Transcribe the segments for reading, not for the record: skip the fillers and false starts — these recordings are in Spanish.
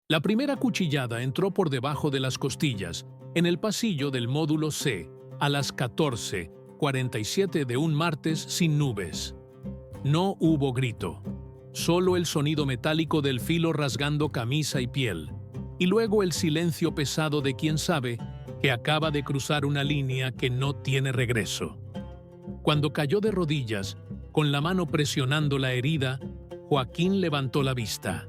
La primera cuchillada entró por debajo de las costillas, en el pasillo del módulo C, a las 14:47 de un martes sin nubes. No hubo grito, solo el sonido metálico del filo rasgando camisa y piel, y luego el silencio pesado de quien sabe que acaba de cruzar una línea que no tiene regreso. Cuando cayó de rodillas, con la mano presionando la herida, Joaquín levantó la vista.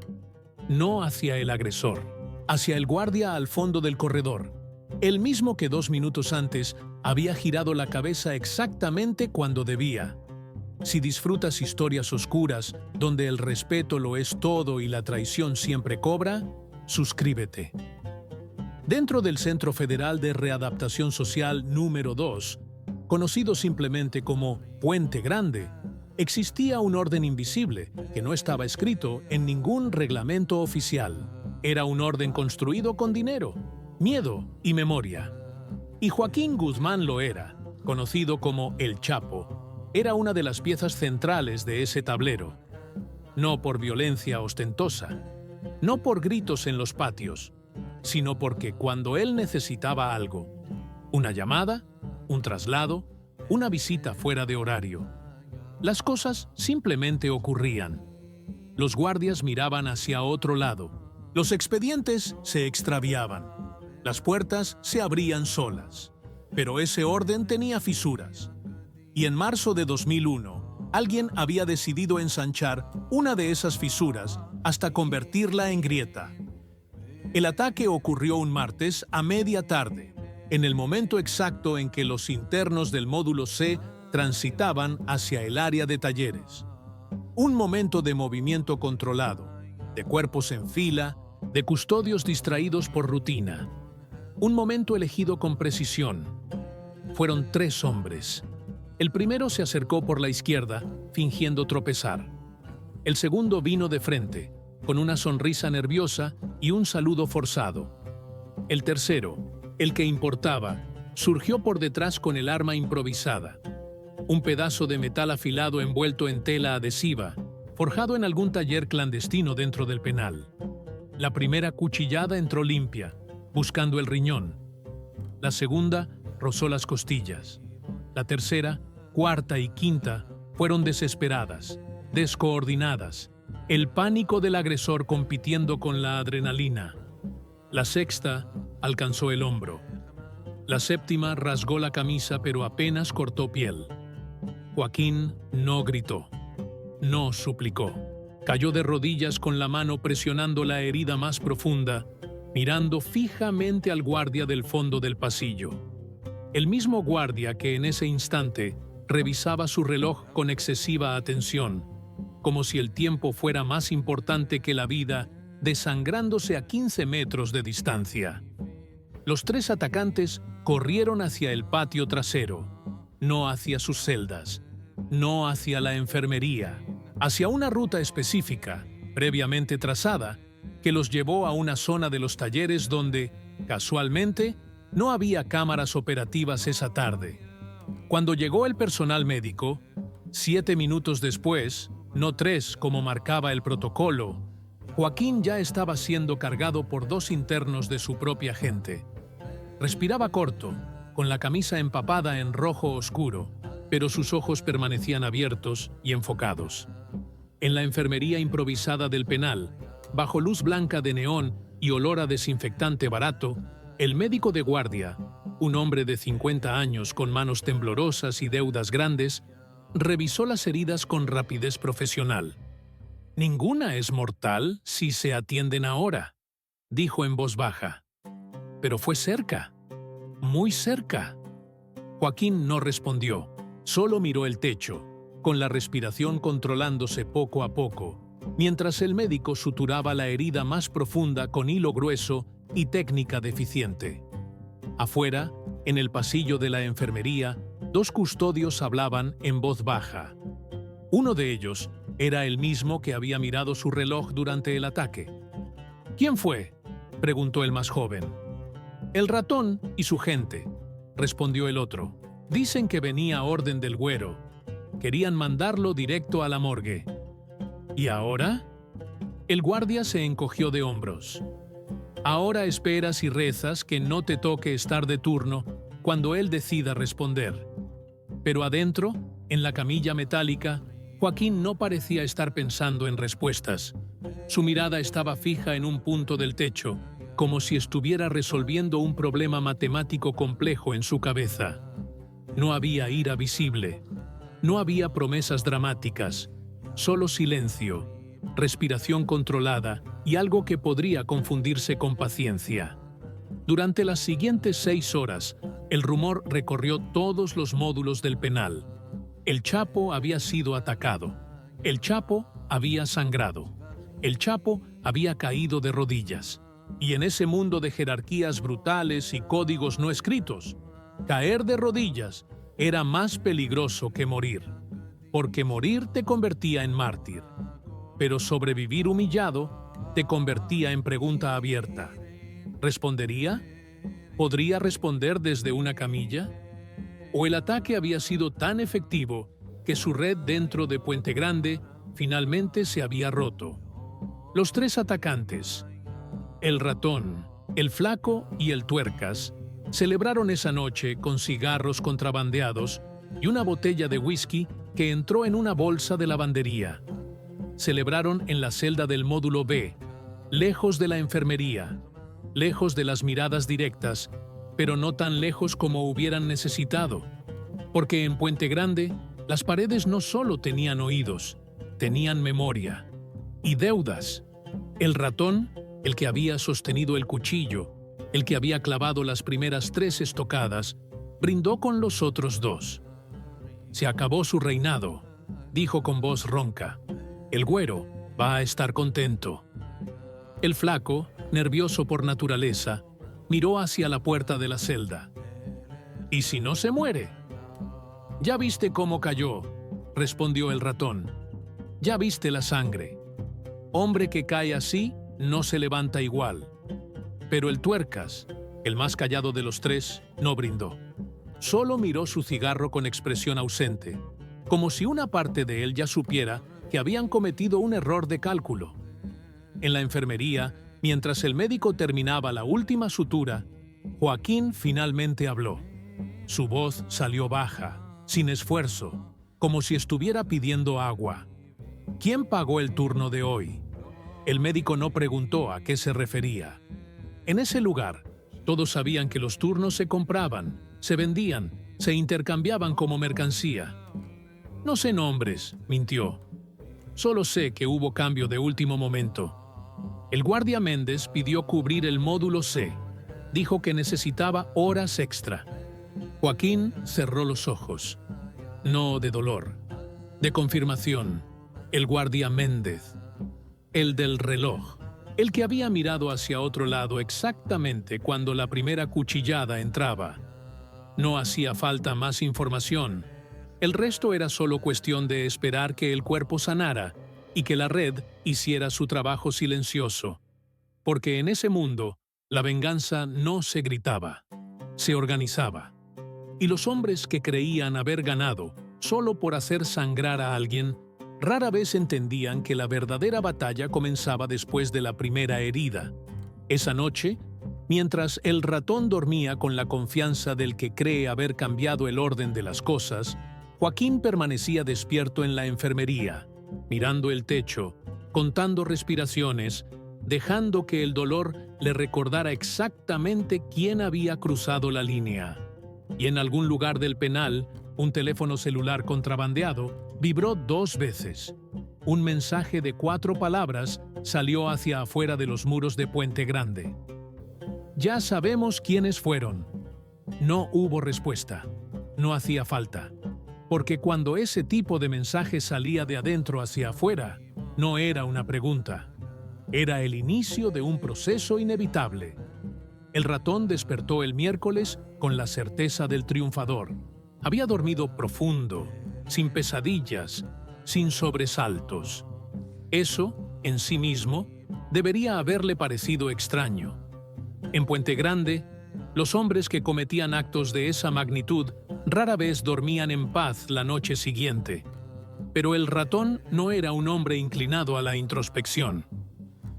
No hacia el agresor, hacia el guardia al fondo del corredor, el mismo que 2 minutos antes había girado la cabeza exactamente cuando debía. Si disfrutas historias oscuras, donde el respeto lo es todo y la traición siempre cobra, suscríbete. Dentro del Centro Federal de Readaptación Social número 2, conocido simplemente como Puente Grande, existía un orden invisible que no estaba escrito en ningún reglamento oficial. Era un orden construido con dinero, miedo y memoria. Y Joaquín Guzmán lo era, conocido como El Chapo. Era una de las piezas centrales de ese tablero. No por violencia ostentosa, no por gritos en los patios, sino porque cuando él necesitaba algo, una llamada, un traslado, una visita fuera de horario, las cosas simplemente ocurrían. Los guardias miraban hacia otro lado, los expedientes se extraviaban, las puertas se abrían solas, pero ese orden tenía fisuras. Y en marzo de 2001, alguien había decidido ensanchar una de esas fisuras hasta convertirla en grieta. El ataque ocurrió un martes a media tarde, en el momento exacto en que los internos del módulo C transitaban hacia el área de talleres. Un momento de movimiento controlado, de cuerpos en fila, de custodios distraídos por rutina. Un momento elegido con precisión. Fueron 3 hombres. El primero se acercó por la izquierda, fingiendo tropezar. El segundo vino de frente, con una sonrisa nerviosa y un saludo forzado. El tercero, el que importaba, surgió por detrás con el arma improvisada. Un pedazo de metal afilado envuelto en tela adhesiva, forjado en algún taller clandestino dentro del penal. La primera cuchillada entró limpia, buscando el riñón. La segunda rozó las costillas. La tercera, cuarta y quinta fueron desesperadas, descoordinadas, el pánico del agresor compitiendo con la adrenalina. La sexta alcanzó el hombro. La séptima rasgó la camisa pero apenas cortó piel. Joaquín no gritó, no suplicó. Cayó de rodillas con la mano presionando la herida más profunda, mirando fijamente al guardia del fondo del pasillo. El mismo guardia que en ese instante revisaba su reloj con excesiva atención, como si el tiempo fuera más importante que la vida, desangrándose a 15 metros de distancia. Los 3 atacantes corrieron hacia el patio trasero, no hacia sus celdas, no hacia la enfermería, hacia una ruta específica, previamente trazada, que los llevó a una zona de los talleres donde, casualmente, no había cámaras operativas esa tarde. Cuando llegó el personal médico, 7 minutos después, no 3 como marcaba el protocolo, Joaquín ya estaba siendo cargado por 2 internos de su propia gente. Respiraba corto, con la camisa empapada en rojo oscuro, pero sus ojos permanecían abiertos y enfocados. En la enfermería improvisada del penal, bajo luz blanca de neón y olor a desinfectante barato, el médico de guardia, un hombre de 50 años con manos temblorosas y deudas grandes, revisó las heridas con rapidez profesional. «Ninguna es mortal si se atienden ahora», dijo en voz baja. Pero fue cerca, muy cerca. Joaquín no respondió, solo miró el techo, con la respiración controlándose poco a poco, mientras el médico suturaba la herida más profunda con hilo grueso y técnica deficiente. Afuera, en el pasillo de la enfermería, 2 custodios hablaban en voz baja. Uno de ellos era el mismo que había mirado su reloj durante el ataque. «¿Quién fue?», preguntó el más joven. «El ratón y su gente», respondió el otro. «Dicen que venía a orden del güero. Querían mandarlo directo a la morgue». «¿Y ahora?». El guardia se encogió de hombros. Ahora esperas y rezas que no te toque estar de turno cuando él decida responder. Pero adentro, en la camilla metálica, Joaquín no parecía estar pensando en respuestas. Su mirada estaba fija en un punto del techo, como si estuviera resolviendo un problema matemático complejo en su cabeza. No había ira visible, no había promesas dramáticas, solo silencio, respiración controlada y algo que podría confundirse con paciencia. Durante las siguientes 6 horas, el rumor recorrió todos los módulos del penal. El Chapo había sido atacado. El Chapo había sangrado. El Chapo había caído de rodillas. Y en ese mundo de jerarquías brutales y códigos no escritos, caer de rodillas era más peligroso que morir, porque morir te convertía en mártir, pero sobrevivir humillado te convertía en pregunta abierta. ¿Respondería? ¿Podría responder desde una camilla? ¿O el ataque había sido tan efectivo que su red dentro de Puente Grande finalmente se había roto? Los 3 atacantes, el Ratón, el Flaco y el Tuercas, celebraron esa noche con cigarros contrabandeados y una botella de whisky que entró en una bolsa de lavandería. Celebraron en la celda del módulo B, lejos de la enfermería, lejos de las miradas directas, pero no tan lejos como hubieran necesitado, porque en Puente Grande las paredes no solo tenían oídos, tenían memoria y deudas. El Ratón, el que había sostenido el cuchillo, el que había clavado las primeras 3 estocadas, brindó con los otros 2. Se acabó su reinado, dijo con voz ronca. El Güero va a estar contento. El Flaco, nervioso por naturaleza, miró hacia la puerta de la celda. ¿Y si no se muere? Ya viste cómo cayó, respondió el Ratón. Ya viste la sangre. Hombre que cae así no se levanta igual. Pero el Tuercas, el más callado de los 3, no brindó. Solo miró su cigarro con expresión ausente, como si una parte de él ya supiera que habían cometido un error de cálculo. En la enfermería, mientras el médico terminaba la última sutura, Joaquín finalmente habló. Su voz salió baja, sin esfuerzo, como si estuviera pidiendo agua. ¿Quién pagó el turno de hoy? El médico no preguntó a qué se refería. En ese lugar, todos sabían que los turnos se compraban, se vendían, se intercambiaban como mercancía. No sé nombres, mintió. Solo sé que hubo cambio de último momento. El guardia Méndez pidió cubrir el módulo C. Dijo que necesitaba horas extra. Joaquín cerró los ojos. No de dolor, de confirmación. El guardia Méndez. El del reloj. El que había mirado hacia otro lado exactamente cuando la primera cuchillada entraba. No hacía falta más información. El resto era solo cuestión de esperar que el cuerpo sanara y que la red hiciera su trabajo silencioso. Porque en ese mundo, la venganza no se gritaba, se organizaba. Y los hombres que creían haber ganado solo por hacer sangrar a alguien, rara vez entendían que la verdadera batalla comenzaba después de la primera herida. Esa noche, mientras el Ratón dormía con la confianza del que cree haber cambiado el orden de las cosas, Joaquín permanecía despierto en la enfermería, mirando el techo, contando respiraciones, dejando que el dolor le recordara exactamente quién había cruzado la línea. Y en algún lugar del penal, un teléfono celular contrabandeado vibró 2 veces. Un mensaje de 4 palabras salió hacia afuera de los muros de Puente Grande. Ya sabemos quiénes fueron. No hubo respuesta. No hacía falta. Porque cuando ese tipo de mensaje salía de adentro hacia afuera, no era una pregunta. Era el inicio de un proceso inevitable. El Ratón despertó el miércoles con la certeza del triunfador. Había dormido profundo, sin pesadillas, sin sobresaltos. Eso, en sí mismo, debería haberle parecido extraño. En Puente Grande, los hombres que cometían actos de esa magnitud rara vez dormían en paz la noche siguiente. Pero el Ratón no era un hombre inclinado a la introspección.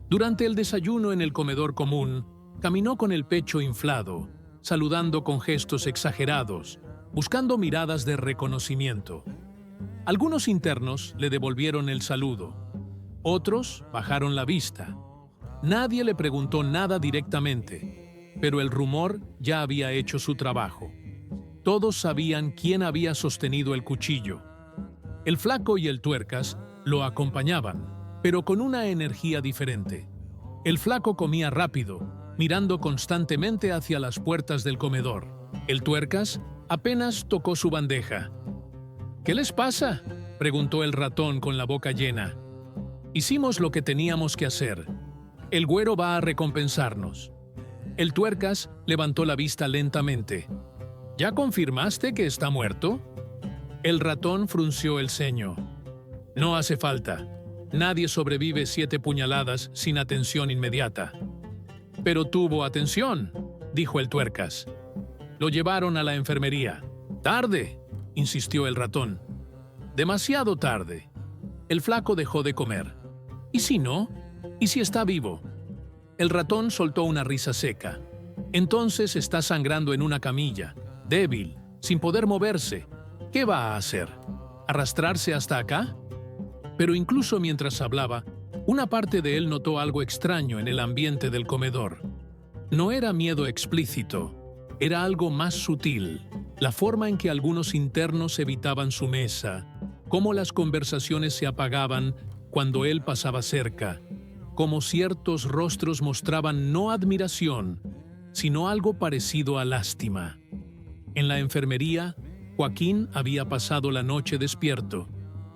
Durante el desayuno en el comedor común, caminó con el pecho inflado, saludando con gestos exagerados, buscando miradas de reconocimiento. Algunos internos le devolvieron el saludo. Otros bajaron la vista. Nadie le preguntó nada directamente, pero el rumor ya había hecho su trabajo. Todos sabían quién había sostenido el cuchillo. El flaco y el tuercas lo acompañaban, pero con una energía diferente. El flaco comía rápido, mirando constantemente hacia las puertas del comedor. El tuercas apenas tocó su bandeja. «¿Qué les pasa?», preguntó el ratón con la boca llena. «Hicimos lo que teníamos que hacer. El güero va a recompensarnos». El tuercas levantó la vista lentamente. «¿Ya confirmaste que está muerto?». El ratón frunció el ceño. «No hace falta. Nadie sobrevive 7 puñaladas sin atención inmediata». «Pero tuvo atención», dijo el tuercas. «Lo llevaron a la enfermería». «Tarde», insistió el ratón. «Demasiado tarde». El flaco dejó de comer. «¿Y si no? ¿Y si está vivo?». El ratón soltó una risa seca. «Entonces está sangrando en una camilla, débil, sin poder moverse. ¿Qué va a hacer? ¿Arrastrarse hasta acá?». Pero incluso mientras hablaba, una parte de él notó algo extraño en el ambiente del comedor. No era miedo explícito, era algo más sutil. La forma en que algunos internos evitaban su mesa, cómo las conversaciones se apagaban cuando él pasaba cerca, cómo ciertos rostros mostraban no admiración, sino algo parecido a lástima. En la enfermería, Joaquín había pasado la noche despierto,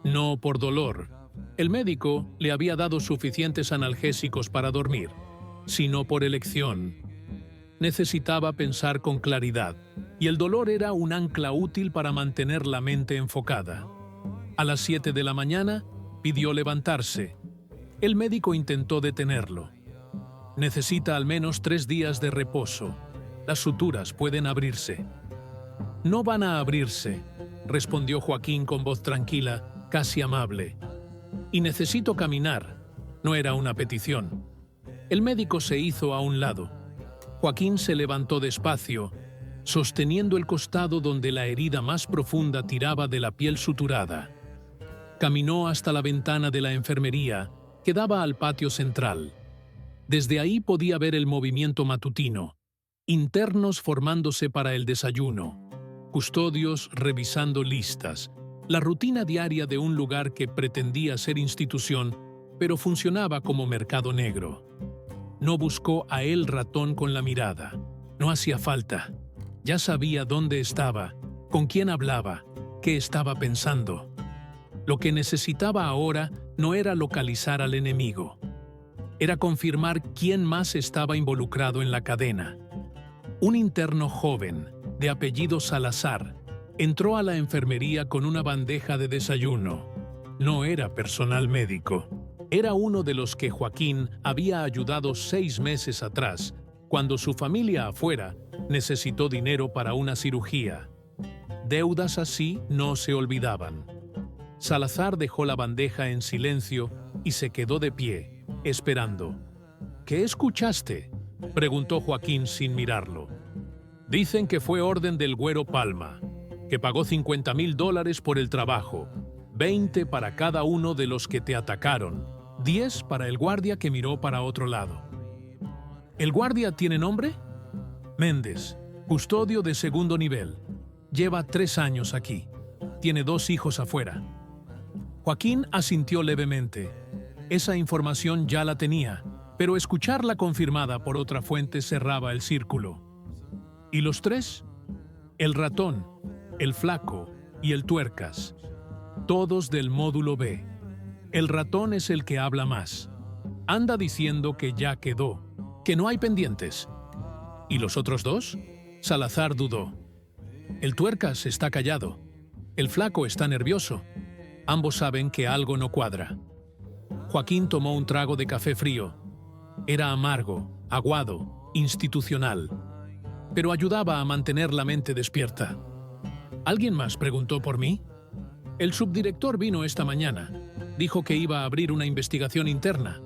no por dolor. El médico le había dado suficientes analgésicos para dormir, sino por elección. Necesitaba pensar con claridad, y el dolor era un ancla útil para mantener la mente enfocada. A las 7 de la mañana, pidió levantarse. El médico intentó detenerlo. «Necesita al menos 3 días de reposo. Las suturas pueden abrirse». «No van a abrirse», respondió Joaquín con voz tranquila, casi amable. «Y necesito caminar». No era una petición. El médico se hizo a un lado. Joaquín se levantó despacio, sosteniendo el costado donde la herida más profunda tiraba de la piel suturada. Caminó hasta la ventana de la enfermería, que daba al patio central. Desde ahí podía ver el movimiento matutino, internos formándose para el desayuno, custodios revisando listas, la rutina diaria de un lugar que pretendía ser institución, pero funcionaba como mercado negro. No buscó a el ratón con la mirada. No hacía falta. Ya sabía dónde estaba, con quién hablaba, qué estaba pensando. Lo que necesitaba ahora no era localizar al enemigo. Era confirmar quién más estaba involucrado en la cadena. Un interno joven, de apellido Salazar, entró a la enfermería con una bandeja de desayuno. No era personal médico. Era uno de los que Joaquín había ayudado 6 meses atrás, cuando su familia afuera necesitó dinero para una cirugía. Deudas así no se olvidaban. Salazar dejó la bandeja en silencio y se quedó de pie, esperando. «¿Qué escuchaste?», preguntó Joaquín sin mirarlo. «Dicen que fue orden del güero Palma, que pagó $50,000 por el trabajo, 20 para cada uno de los que te atacaron, 10 para el guardia que miró para otro lado». «¿El guardia tiene nombre?». «Méndez, custodio de 2º nivel. Lleva 3 años aquí. Tiene 2 hijos afuera». Joaquín asintió levemente. Esa información ya la tenía, pero escucharla confirmada por otra fuente cerraba el círculo. ¿Y los 3? El ratón, el flaco y el tuercas. Todos del módulo B. El ratón es el que habla más. Anda diciendo que ya quedó, que no hay pendientes. ¿Y los otros 2? Salazar dudó. El tuercas está callado. El flaco está nervioso. Ambos saben que algo no cuadra. Joaquín tomó un trago de café frío. Era amargo, aguado, institucional, pero ayudaba a mantener la mente despierta. ¿Alguien más preguntó por mí? El subdirector vino esta mañana. Dijo que iba a abrir una investigación interna.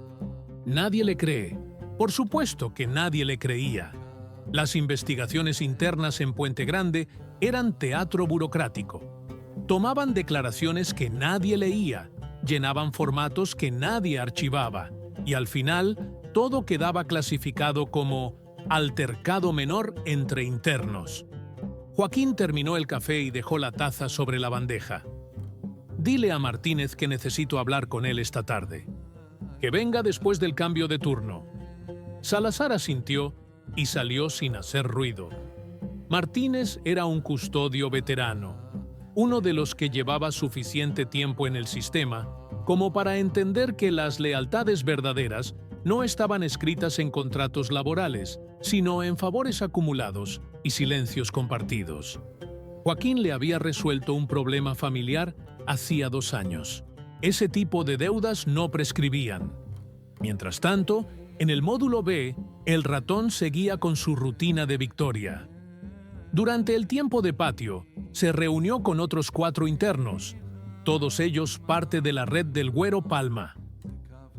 Nadie le cree. Por supuesto que nadie le creía. Las investigaciones internas en Puente Grande eran teatro burocrático. Tomaban declaraciones que nadie leía, llenaban formatos que nadie archivaba, y al final todo quedaba clasificado como altercado menor entre internos. Joaquín terminó el café y dejó la taza sobre la bandeja. Dile a Martínez que necesito hablar con él esta tarde. Que venga después del cambio de turno. Salazar asintió y salió sin hacer ruido. Martínez era un custodio veterano, uno de los que llevaba suficiente tiempo en el sistema como para entender que las lealtades verdaderas no estaban escritas en contratos laborales, sino en favores acumulados y silencios compartidos. Joaquín le había resuelto un problema familiar hacía 2 años. Ese tipo de deudas no prescribían. Mientras tanto, en el módulo B, el ratón seguía con su rutina de victoria. Durante el tiempo de patio, se reunió con otros 4 internos, todos ellos parte de la red del Güero Palma.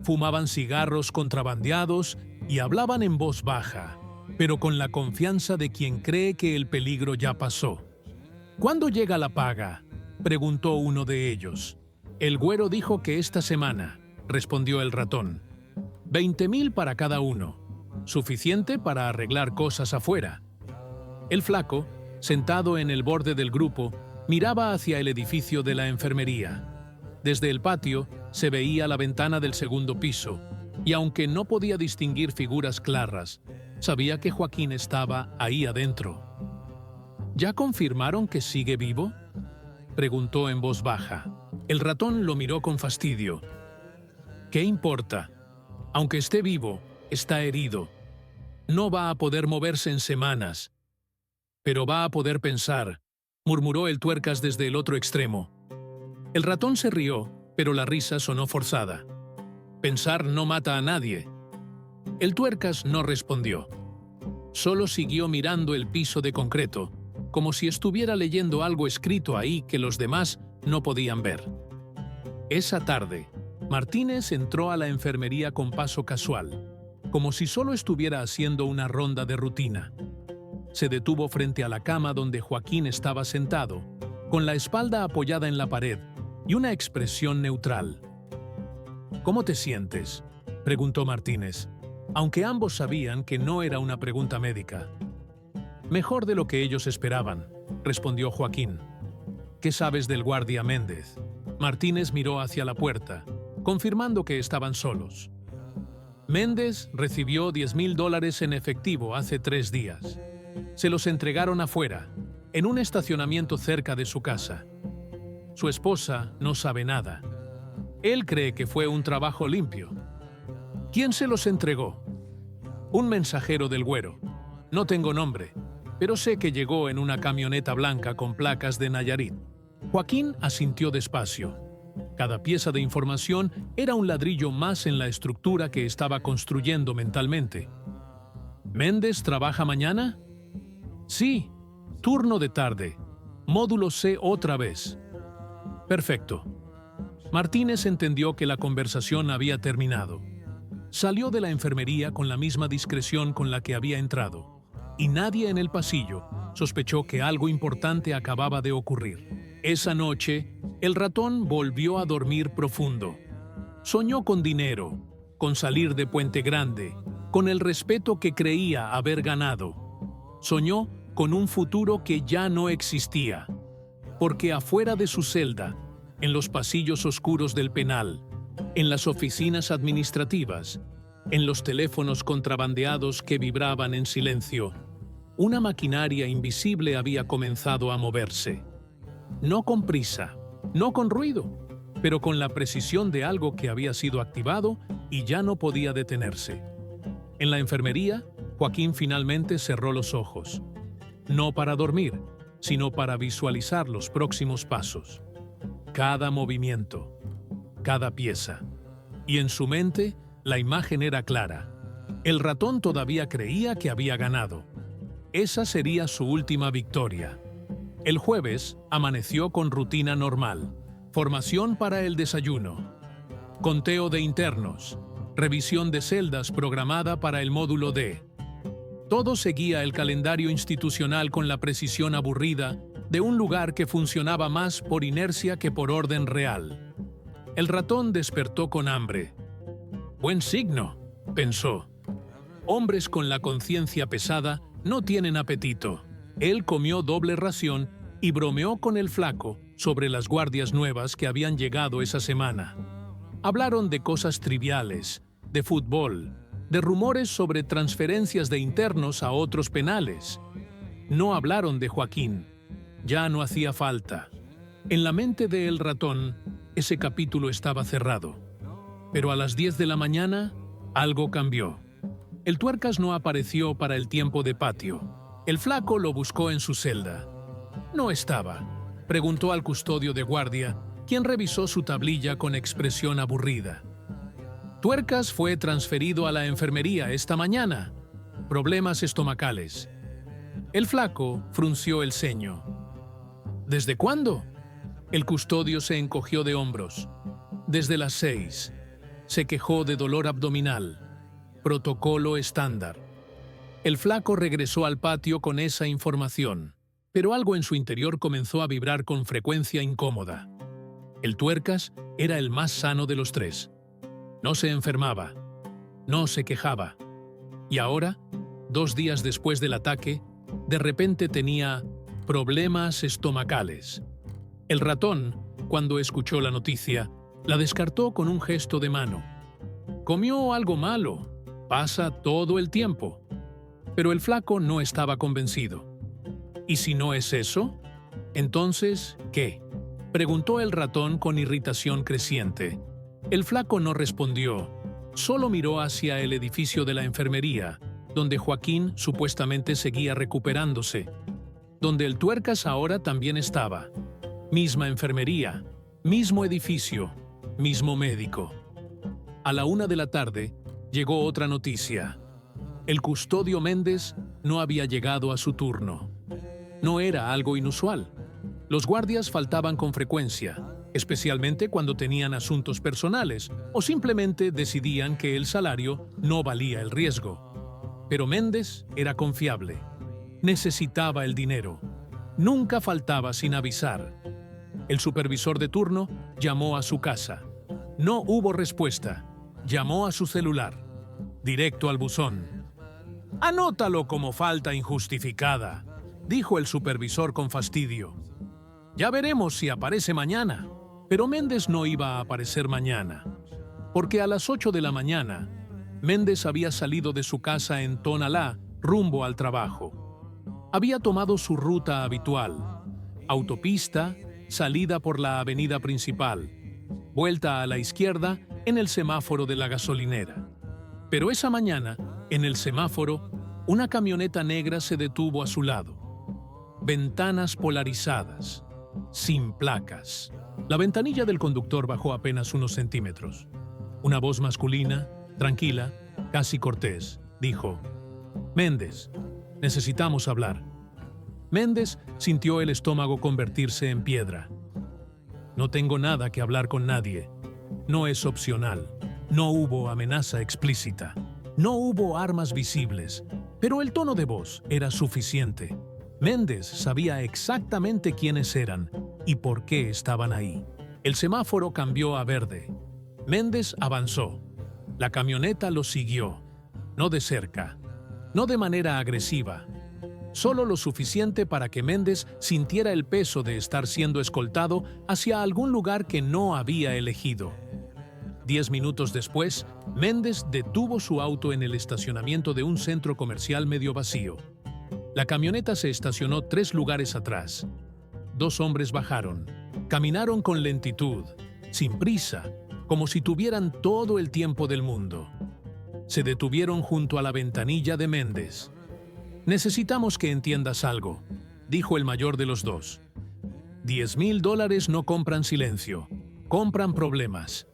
Fumaban cigarros contrabandeados y hablaban en voz baja, pero con la confianza de quien cree que el peligro ya pasó. ¿Cuándo llega la paga?, preguntó uno de ellos. El Güero dijo que esta semana, respondió el ratón. 20,000 para cada uno, suficiente para arreglar cosas afuera. El flaco, sentado en el borde del grupo, miraba hacia el edificio de la enfermería. Desde el patio se veía la ventana del segundo piso, y aunque no podía distinguir figuras claras, sabía que Joaquín estaba ahí adentro. ¿Ya confirmaron que sigue vivo?, preguntó en voz baja. El ratón lo miró con fastidio. ¿Qué importa? Aunque esté vivo, está herido. No va a poder moverse en semanas. Pero va a poder pensar, murmuró el tuercas desde el otro extremo. El ratón se rió, pero la risa sonó forzada. Pensar no mata a nadie. El tuercas no respondió. Solo siguió mirando el piso de concreto, como si estuviera leyendo algo escrito ahí que los demás no podían ver. Esa tarde, Martínez entró a la enfermería con paso casual, como si solo estuviera haciendo una ronda de rutina. Se detuvo frente a la cama donde Joaquín estaba sentado, con la espalda apoyada en la pared y una expresión neutral. ¿Cómo te sientes?, preguntó Martínez, aunque ambos sabían que no era una pregunta médica. Mejor de lo que ellos esperaban, respondió Joaquín. ¿Qué sabes del guardia Méndez? Martínez miró hacia la puerta, confirmando que estaban solos. Méndez recibió $10,000 en efectivo hace 3 días. Se los entregaron afuera, en un estacionamiento cerca de su casa. Su esposa no sabe nada. Él cree que fue un trabajo limpio. ¿Quién se los entregó? Un mensajero del Güero. No tengo nombre, pero sé que llegó en una camioneta blanca con placas de Nayarit. Joaquín asintió despacio. Cada pieza de información era un ladrillo más en la estructura que estaba construyendo mentalmente. ¿Méndez trabaja mañana? Sí, turno de tarde. Módulo C otra vez. Perfecto. Martínez entendió que la conversación había terminado. Salió de la enfermería con la misma discreción con la que había entrado, y nadie en el pasillo sospechó que algo importante acababa de ocurrir. Esa noche, el ratón volvió a dormir profundo. Soñó con dinero, con salir de Puente Grande, con el respeto que creía haber ganado. Soñó con un futuro que ya no existía, porque afuera de su celda, en los pasillos oscuros del penal, en las oficinas administrativas, en los teléfonos contrabandeados que vibraban en silencio, una maquinaria invisible había comenzado a moverse. No con prisa, no con ruido, pero con la precisión de algo que había sido activado y ya no podía detenerse. En la enfermería, Joaquín finalmente cerró los ojos. No para dormir, sino para visualizar los próximos pasos. Cada movimiento, cada pieza. Y en su mente, la imagen era clara. El ratón todavía creía que había ganado. Esa sería su última victoria. El jueves amaneció con rutina normal. Formación para el desayuno. Conteo de internos. Revisión de celdas programada para el módulo D. Todo seguía el calendario institucional con la precisión aburrida de un lugar que funcionaba más por inercia que por orden real. El ratón despertó con hambre. «Buen signo», pensó. Hombres con la conciencia pesada no tienen apetito. Él comió doble ración y bromeó con el flaco sobre las guardias nuevas que habían llegado esa semana. Hablaron de cosas triviales, de fútbol, de rumores sobre transferencias de internos a otros penales. No hablaron de Joaquín. Ya no hacía falta. En la mente de El Ratón, ese capítulo estaba cerrado. Pero a las 10 de la mañana, algo cambió. El Tuercas no apareció para el tiempo de patio. El flaco lo buscó en su celda. No estaba. Preguntó al custodio de guardia, quien revisó su tablilla con expresión aburrida. Tuercas fue transferido a la enfermería esta mañana. Problemas estomacales. El flaco frunció el ceño. ¿Desde cuándo? El custodio se encogió de hombros. Desde las 6. Se quejó de dolor abdominal. Protocolo estándar. El flaco regresó al patio con esa información, pero algo en su interior comenzó a vibrar con frecuencia incómoda. El Tuercas era el más sano de los tres. No se enfermaba, no se quejaba. Y ahora, 2 días después del ataque, de repente tenía problemas estomacales. El ratón, cuando escuchó la noticia, la descartó con un gesto de mano. Comió algo malo, pasa todo el tiempo. Pero el flaco no estaba convencido. ¿Y si no es eso? Entonces, ¿qué? Preguntó el ratón con irritación creciente. El flaco no respondió, solo miró hacia el edificio de la enfermería, donde Joaquín supuestamente seguía recuperándose, donde el Tuercas ahora también estaba. Misma enfermería, mismo edificio, mismo médico. A la 1 de la tarde llegó otra noticia. El custodio Méndez no había llegado a su turno. No era algo inusual. Los guardias faltaban con frecuencia, especialmente cuando tenían asuntos personales o simplemente decidían que el salario no valía el riesgo. Pero Méndez era confiable. Necesitaba el dinero. Nunca faltaba sin avisar. El supervisor de turno llamó a su casa. No hubo respuesta. Llamó a su celular. Directo al buzón. «Anótalo como falta injustificada», dijo el supervisor con fastidio. «Ya veremos si aparece mañana». Pero Méndez no iba a aparecer mañana, porque a las 8 de la mañana, Méndez había salido de su casa en Tonalá rumbo al trabajo. Había tomado su ruta habitual, autopista, salida por la avenida principal, vuelta a la izquierda en el semáforo de la gasolinera. Pero esa mañana, en el semáforo, una camioneta negra se detuvo a su lado. Ventanas polarizadas, sin placas. La ventanilla del conductor bajó apenas unos centímetros. Una voz masculina, tranquila, casi cortés, dijo: «Méndez, necesitamos hablar». Méndez sintió el estómago convertirse en piedra. «No tengo nada que hablar con nadie. No es opcional. No hubo amenaza explícita. No hubo armas visibles, pero el tono de voz era suficiente. Méndez sabía exactamente quiénes eran y por qué estaban ahí. El semáforo cambió a verde. Méndez avanzó. La camioneta lo siguió, no de cerca, no de manera agresiva, solo lo suficiente para que Méndez sintiera el peso de estar siendo escoltado hacia algún lugar que no había elegido. 10 minutos después, Méndez detuvo su auto en el estacionamiento de un centro comercial medio vacío. La camioneta se estacionó 3 lugares atrás. 2 hombres bajaron. Caminaron con lentitud, sin prisa, como si tuvieran todo el tiempo del mundo. Se detuvieron junto a la ventanilla de Méndez. «Necesitamos que entiendas algo», dijo el mayor de los dos. $10,000 no compran silencio, compran problemas.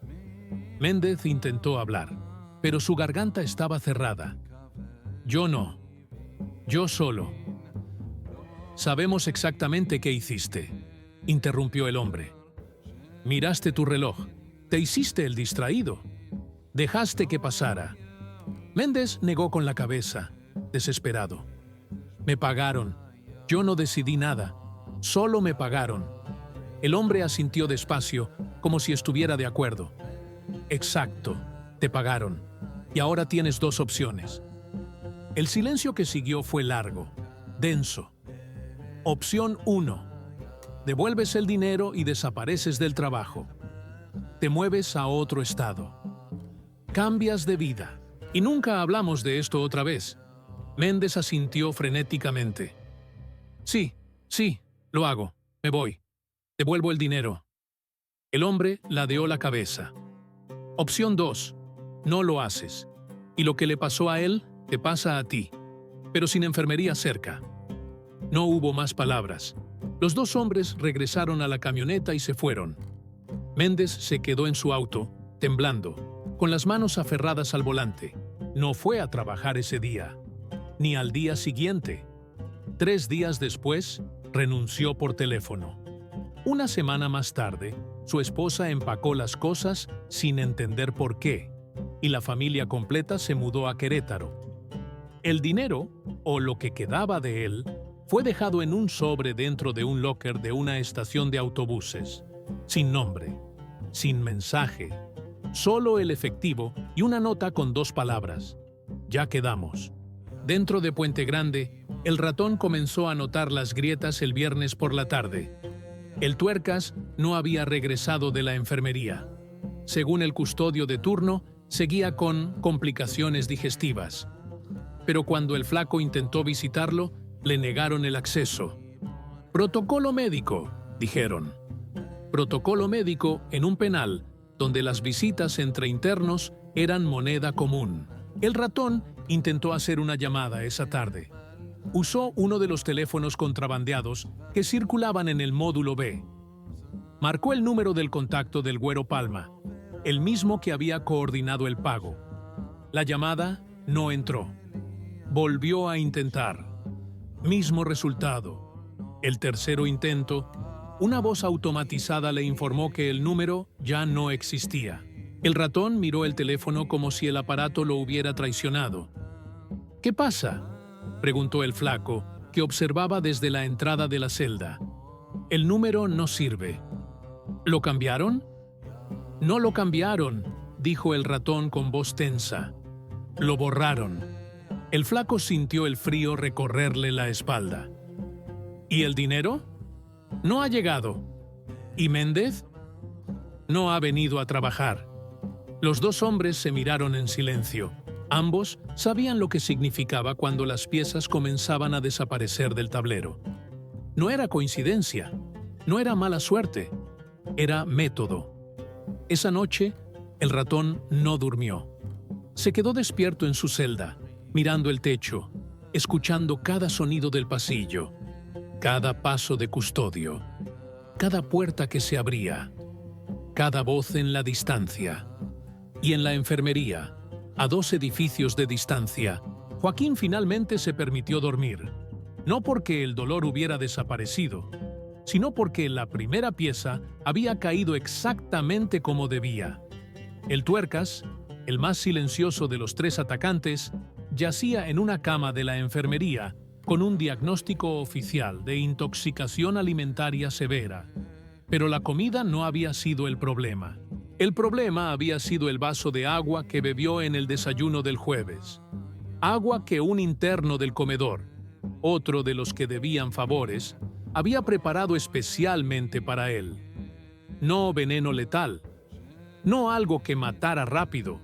Méndez intentó hablar, pero su garganta estaba cerrada. «Yo no. Yo solo». «Sabemos exactamente qué hiciste», interrumpió el hombre. «Miraste tu reloj. Te hiciste el distraído». Dejaste que pasara. Méndez negó con la cabeza, desesperado. Me pagaron. Yo no decidí nada. Solo me pagaron. El hombre asintió despacio, como si estuviera de acuerdo. Exacto, te pagaron. Y ahora tienes dos opciones. El silencio que siguió fue largo, denso. Opción 1. Devuelves el dinero y desapareces del trabajo. Te mueves a otro estado. Cambias de vida. Y nunca hablamos de esto otra vez. Méndez asintió frenéticamente. Sí, lo hago. Me voy. Devuelvo el dinero. El hombre ladeó la cabeza. Opción 2. No lo haces. Y lo que le pasó a él, te pasa a ti. Pero sin enfermería cerca. No hubo más palabras. Los dos hombres regresaron a la camioneta y se fueron. Méndez se quedó en su auto, temblando, con las manos aferradas al volante. No fue a trabajar ese día, ni al día siguiente. 3 días después, renunció por teléfono. Una semana más tarde, su esposa empacó las cosas sin entender por qué, y la familia completa se mudó a Querétaro. El dinero, o lo que quedaba de él, fue dejado en un sobre dentro de un locker de una estación de autobuses, sin nombre, sin mensaje, solo el efectivo y una nota con 2 palabras. Ya quedamos. Dentro de Puente Grande, el ratón comenzó a notar las grietas el viernes por la tarde. El tuercas no había regresado de la enfermería. Según el custodio de turno, seguía con complicaciones digestivas. Pero cuando el flaco intentó visitarlo, le negaron el acceso. Protocolo médico, dijeron. Protocolo médico en un penal, donde las visitas entre internos eran moneda común. El ratón intentó hacer una llamada esa tarde. Usó uno de los teléfonos contrabandeados que circulaban en el módulo B. Marcó el número del contacto del Güero Palma, el mismo que había coordinado el pago. La llamada no entró. Volvió a intentar. Mismo resultado. El tercero intento, una voz automatizada le informó que el número ya no existía. El ratón miró el teléfono como si el aparato lo hubiera traicionado. ¿Qué pasa?, preguntó el flaco, que observaba desde la entrada de la celda. El número no sirve. ¿Lo cambiaron? No lo cambiaron, dijo el ratón con voz tensa. Lo borraron. El flaco sintió el frío recorrerle la espalda. ¿Y el dinero? No ha llegado. ¿Y Méndez? No ha venido a trabajar. Los dos hombres se miraron en silencio. Ambos sabían lo que significaba cuando las piezas comenzaban a desaparecer del tablero. No era coincidencia, no era mala suerte, era método. Esa noche, el ratón no durmió. Se quedó despierto en su celda, mirando el techo, escuchando cada sonido del pasillo, cada paso de custodio, cada puerta que se abría, cada voz en la distancia. Y en la enfermería, a 2 edificios de distancia, Joaquín finalmente se permitió dormir, no porque el dolor hubiera desaparecido, sino porque la primera pieza había caído exactamente como debía. El tuercas, el más silencioso de los 3 atacantes, yacía en una cama de la enfermería con un diagnóstico oficial de intoxicación alimentaria severa. Pero la comida no había sido el problema. El problema había sido el vaso de agua que bebió en el desayuno del jueves. Agua que un interno del comedor, otro de los que debían favores, había preparado especialmente para él. No veneno letal, no algo que matara rápido,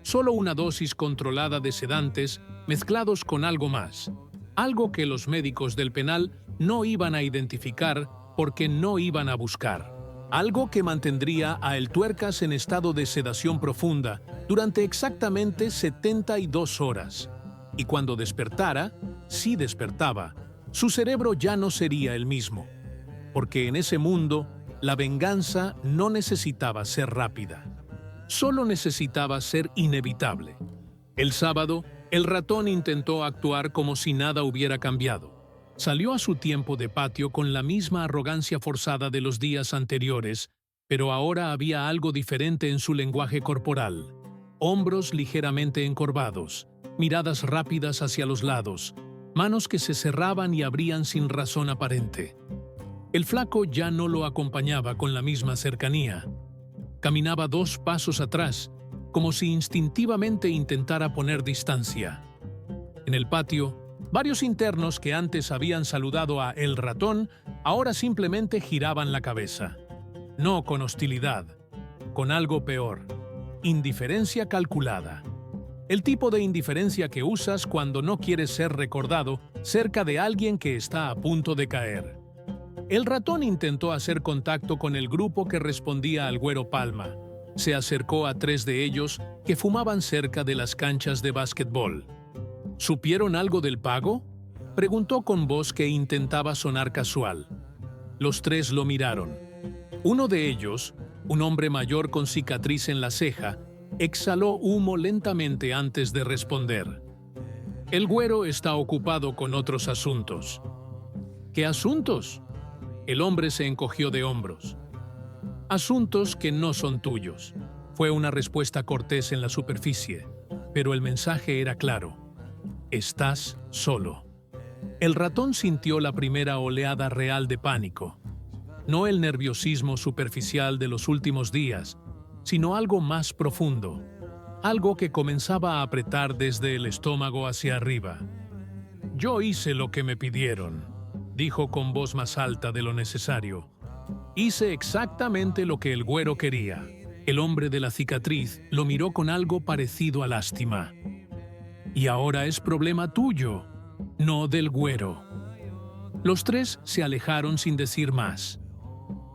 solo una dosis controlada de sedantes mezclados con algo más, algo que los médicos del penal no iban a identificar porque no iban a buscar. Algo que mantendría a el tuercas en estado de sedación profunda durante exactamente 72 horas. Y cuando despertara, si despertaba, su cerebro ya no sería el mismo. Porque en ese mundo, la venganza no necesitaba ser rápida. Solo necesitaba ser inevitable. El sábado, el ratón intentó actuar como si nada hubiera cambiado. Salió a su tiempo de patio con la misma arrogancia forzada de los días anteriores, pero ahora había algo diferente en su lenguaje corporal. hombros ligeramente encorvados, miradas rápidas hacia los lados, manos que se cerraban y abrían sin razón aparente. El flaco ya no lo acompañaba con la misma cercanía. Caminaba 2 pasos atrás, como si instintivamente intentara poner distancia. En el patio, varios internos que antes habían saludado a El Ratón ahora simplemente giraban la cabeza. No con hostilidad, con algo peor: indiferencia calculada. El tipo de indiferencia que usas cuando no quieres ser recordado cerca de alguien que está a punto de caer. El Ratón intentó hacer contacto con el grupo que respondía al Güero Palma. Se acercó a 3 de ellos que fumaban cerca de las canchas de básquetbol. ¿Supieron algo del pago?, preguntó con voz que intentaba sonar casual. Los 3 lo miraron. Uno de ellos, un hombre mayor con cicatriz en la ceja, exhaló humo lentamente antes de responder. El güero está ocupado con otros asuntos. ¿Qué asuntos? El hombre se encogió de hombros. Asuntos que no son tuyos. Fue una respuesta cortés en la superficie, pero el mensaje era claro. Estás solo. El ratón sintió la primera oleada real de pánico. No el nerviosismo superficial de los últimos días, sino algo más profundo, algo que comenzaba a apretar desde el estómago hacia arriba. «Yo hice lo que me pidieron», dijo con voz más alta de lo necesario. «Hice exactamente lo que el güero quería». El hombre de la cicatriz lo miró con algo parecido a lástima. «Y ahora es problema tuyo, no del güero». Los 3 se alejaron sin decir más.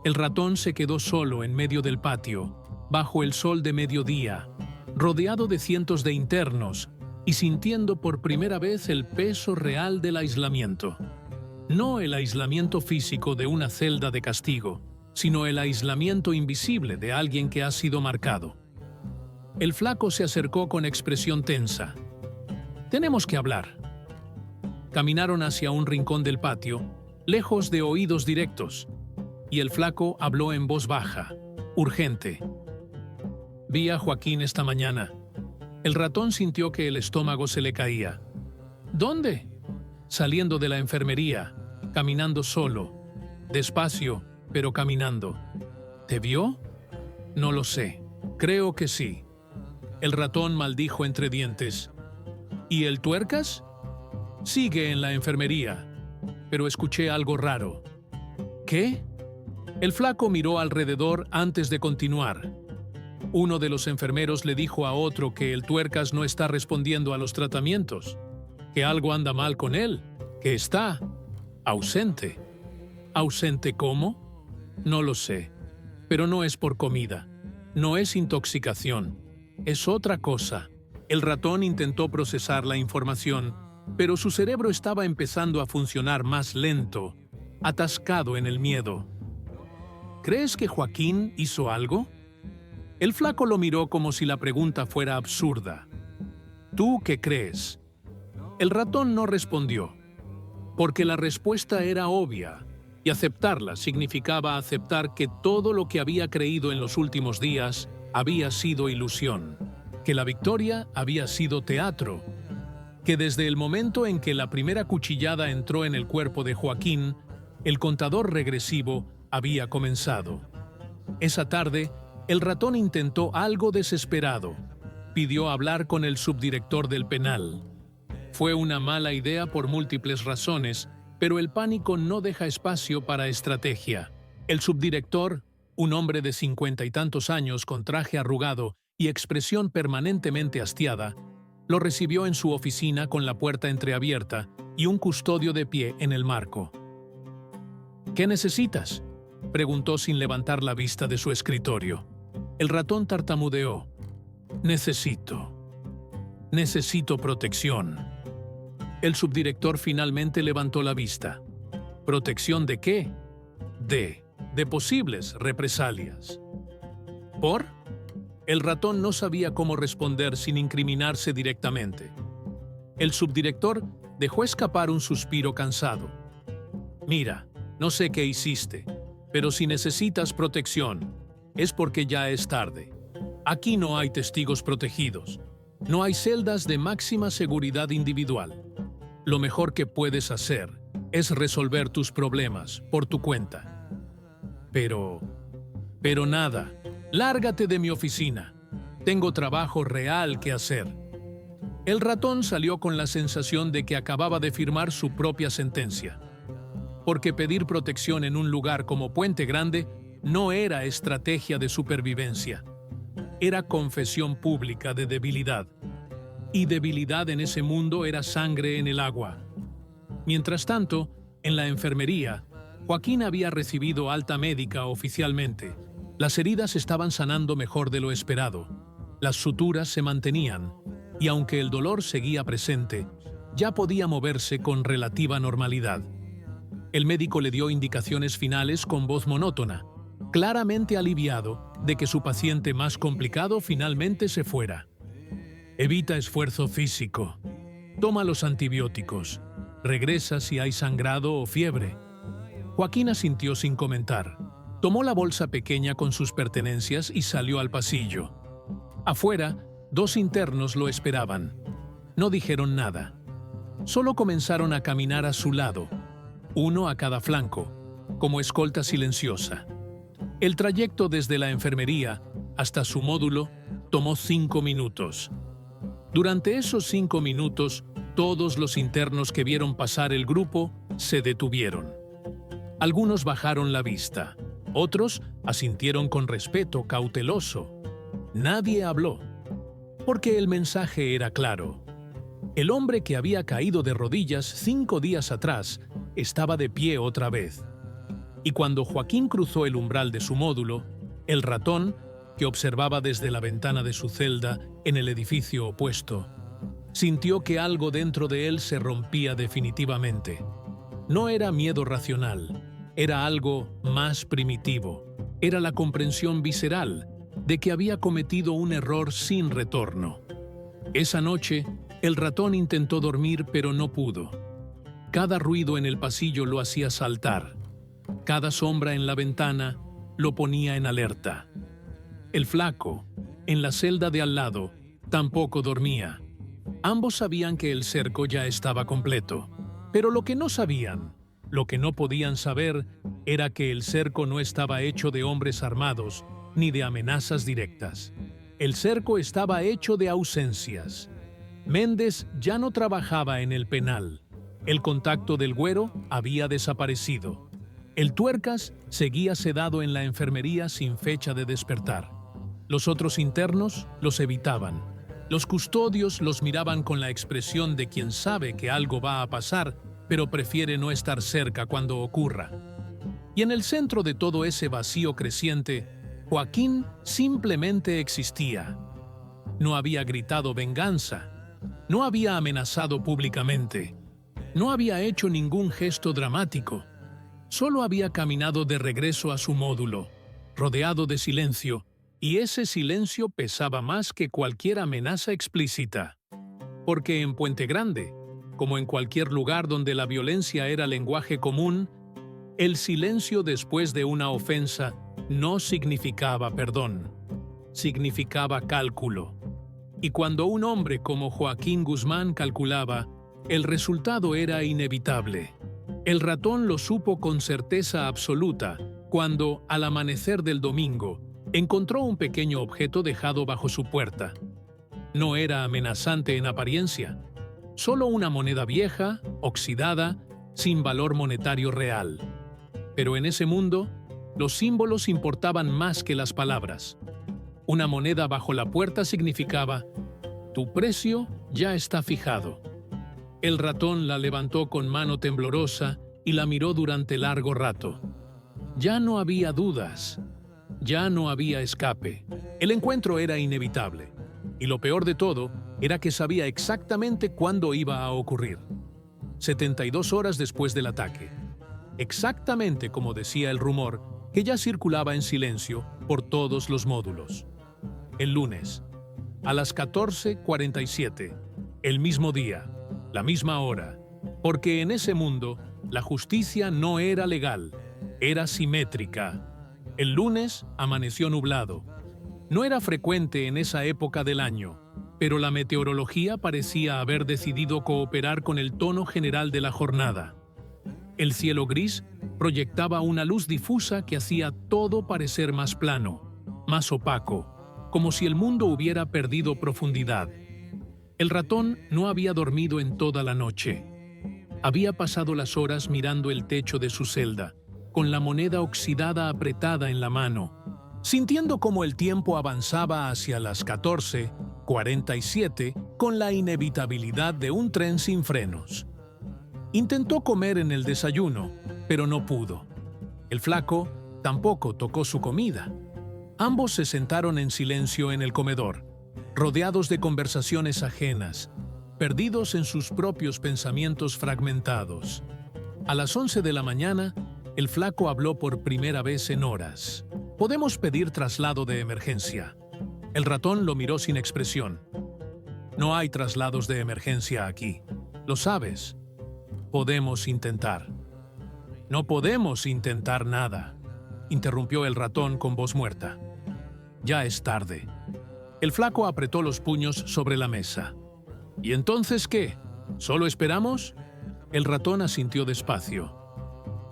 El ratón se quedó solo en medio del patio, bajo el sol de mediodía, rodeado de cientos de internos y sintiendo por primera vez el peso real del aislamiento. No el aislamiento físico de una celda de castigo, sino el aislamiento invisible de alguien que ha sido marcado. El flaco se acercó con expresión tensa. «Tenemos que hablar». Caminaron hacia un rincón del patio, lejos de oídos directos, y el flaco habló en voz baja, urgente. «Vi a Joaquín esta mañana». El ratón sintió que el estómago se le caía. «¿Dónde?» «Saliendo de la enfermería, caminando solo, despacio, pero caminando». «¿Te vio?» «No lo sé. Creo que sí». El ratón maldijo entre dientes. «¿Y el tuercas?» «Sigue en la enfermería, pero escuché algo raro». «¿Qué?» El flaco miró alrededor antes de continuar. Uno de los enfermeros le dijo a otro que el tuercas no está respondiendo a los tratamientos, que algo anda mal con él, que está ausente. ¿Ausente cómo? No lo sé, pero no es por comida, no es intoxicación, es otra cosa. El ratón intentó procesar la información, pero su cerebro estaba empezando a funcionar más lento, atascado en el miedo. ¿Crees que Joaquín hizo algo? El flaco lo miró como si la pregunta fuera absurda. ¿Tú qué crees? El ratón no respondió, porque la respuesta era obvia, y aceptarla significaba aceptar que todo lo que había creído en los últimos días había sido ilusión, que la victoria había sido teatro, que desde el momento en que la primera cuchillada entró en el cuerpo de Joaquín, el contador regresivo había comenzado. Esa tarde, el ratón intentó algo desesperado. Pidió hablar con el subdirector del penal. Fue una mala idea por múltiples razones, pero el pánico no deja espacio para estrategia. El subdirector, un hombre de 50 y tantos años con traje arrugado y expresión permanentemente hastiada, lo recibió en su oficina con la puerta entreabierta y un custodio de pie en el marco. «¿Qué necesitas?», preguntó sin levantar la vista de su escritorio. El ratón tartamudeó. Necesito protección». El subdirector finalmente levantó la vista. ¿Protección de qué? De posibles represalias. ¿Por? El ratón no sabía cómo responder sin incriminarse directamente. El subdirector dejó escapar un suspiro cansado. «Mira, no sé qué hiciste, pero si necesitas protección, es porque ya es tarde. Aquí no hay testigos protegidos. No hay celdas de máxima seguridad individual. Lo mejor que puedes hacer es resolver tus problemas por tu cuenta. Pero nada, lárgate de mi oficina. Tengo trabajo real que hacer. El ratón salió con la sensación de que acababa de firmar su propia sentencia. Porque pedir protección en un lugar como Puente Grande no era estrategia de supervivencia. Era confesión pública de debilidad. Y debilidad en ese mundo era sangre en el agua. Mientras tanto, en la enfermería, Joaquín había recibido alta médica oficialmente. Las heridas estaban sanando mejor de lo esperado. Las suturas se mantenían, y aunque el dolor seguía presente, ya podía moverse con relativa normalidad. El médico le dio indicaciones finales con voz monótona, claramente aliviado de que su paciente más complicado finalmente se fuera. Evita esfuerzo físico. Toma los antibióticos. Regresa si hay sangrado o fiebre. Joaquín asintió sin comentar. Tomó la bolsa pequeña con sus pertenencias y salió al pasillo. Afuera, 2 internos lo esperaban. No dijeron nada. Solo comenzaron a caminar a su lado, uno a cada flanco, como escolta silenciosa. El trayecto desde la enfermería hasta su módulo tomó 5 minutos. Durante esos 5 minutos, todos los internos que vieron pasar el grupo se detuvieron. Algunos bajaron la vista, otros asintieron con respeto cauteloso. Nadie habló, porque el mensaje era claro. El hombre que había caído de rodillas 5 días atrás estaba de pie otra vez. Y cuando Joaquín cruzó el umbral de su módulo, el ratón, que observaba desde la ventana de su celda en el edificio opuesto, sintió que algo dentro de él se rompía definitivamente. No era miedo racional, era algo más primitivo. Era la comprensión visceral de que había cometido un error sin retorno. Esa noche, el ratón intentó dormir, pero no pudo. Cada ruido en el pasillo lo hacía saltar. Cada sombra en la ventana lo ponía en alerta. El flaco, en la celda de al lado, tampoco dormía. Ambos sabían que el cerco ya estaba completo, pero lo que no sabían, lo que no podían saber, era que el cerco no estaba hecho de hombres armados ni de amenazas directas. El cerco estaba hecho de ausencias. Méndez ya no trabajaba en el penal. El contacto del güero había desaparecido. El tuercas seguía sedado en la enfermería sin fecha de despertar. Los otros internos los evitaban. Los custodios los miraban con la expresión de quien sabe que algo va a pasar, pero prefiere no estar cerca cuando ocurra. Y en el centro de todo ese vacío creciente, Joaquín simplemente existía. No había gritado venganza, no había amenazado públicamente, no había hecho ningún gesto dramático. Solo había caminado de regreso a su módulo, rodeado de silencio, y ese silencio pesaba más que cualquier amenaza explícita. Porque en Puente Grande, como en cualquier lugar donde la violencia era lenguaje común, el silencio después de una ofensa no significaba perdón, significaba cálculo. Y cuando un hombre como Joaquín Guzmán calculaba, el resultado era inevitable. El ratón lo supo con certeza absoluta cuando, al amanecer del domingo, encontró un pequeño objeto dejado bajo su puerta. No era amenazante en apariencia, solo una moneda vieja, oxidada, sin valor monetario real. Pero en ese mundo, los símbolos importaban más que las palabras. Una moneda bajo la puerta significaba: tu precio ya está fijado. El ratón la levantó con mano temblorosa y la miró durante largo rato. Ya no había dudas, ya no había escape. El encuentro era inevitable, y lo peor de todo era que sabía exactamente cuándo iba a ocurrir. 72 horas después del ataque. Exactamente como decía el rumor que ya circulaba en silencio por todos los módulos. El lunes, a las 14:47, el mismo día, la misma hora, porque en ese mundo la justicia no era legal, era simétrica. El lunes amaneció nublado. No era frecuente en esa época del año, pero la meteorología parecía haber decidido cooperar con el tono general de la jornada. El cielo gris proyectaba una luz difusa que hacía todo parecer más plano, más opaco, como si el mundo hubiera perdido profundidad. El ratón no había dormido en toda la noche. Había pasado las horas mirando el techo de su celda, con la moneda oxidada apretada en la mano, sintiendo cómo el tiempo avanzaba hacia las 14:47 con la inevitabilidad de un tren sin frenos. Intentó comer en el desayuno, pero no pudo. El flaco tampoco tocó su comida. Ambos se sentaron en silencio en el comedor, rodeados de conversaciones ajenas, perdidos en sus propios pensamientos fragmentados. A las 11 de la mañana, el flaco habló por primera vez en horas. «Podemos pedir traslado de emergencia». El ratón lo miró sin expresión. «No hay traslados de emergencia aquí. Lo sabes. Podemos intentar». «No podemos intentar nada», interrumpió el ratón con voz muerta. «Ya es tarde». El flaco apretó los puños sobre la mesa. «¿Y entonces qué? ¿Solo esperamos?» El ratón asintió despacio.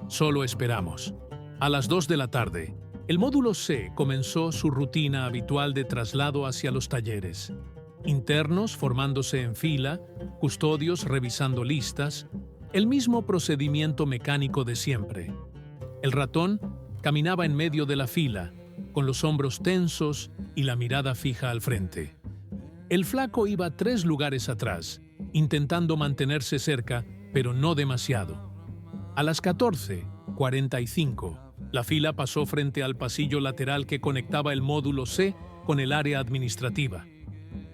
«Solo esperamos». A las 2 de la tarde, el módulo C comenzó su rutina habitual de traslado hacia los talleres. Internos formándose en fila, custodios revisando listas, el mismo procedimiento mecánico de siempre. El ratón caminaba en medio de la fila, con los hombros tensos y la mirada fija al frente. El flaco iba 3 lugares atrás, intentando mantenerse cerca, pero no demasiado. A las 14:45, la fila pasó frente al pasillo lateral que conectaba el módulo C con el área administrativa.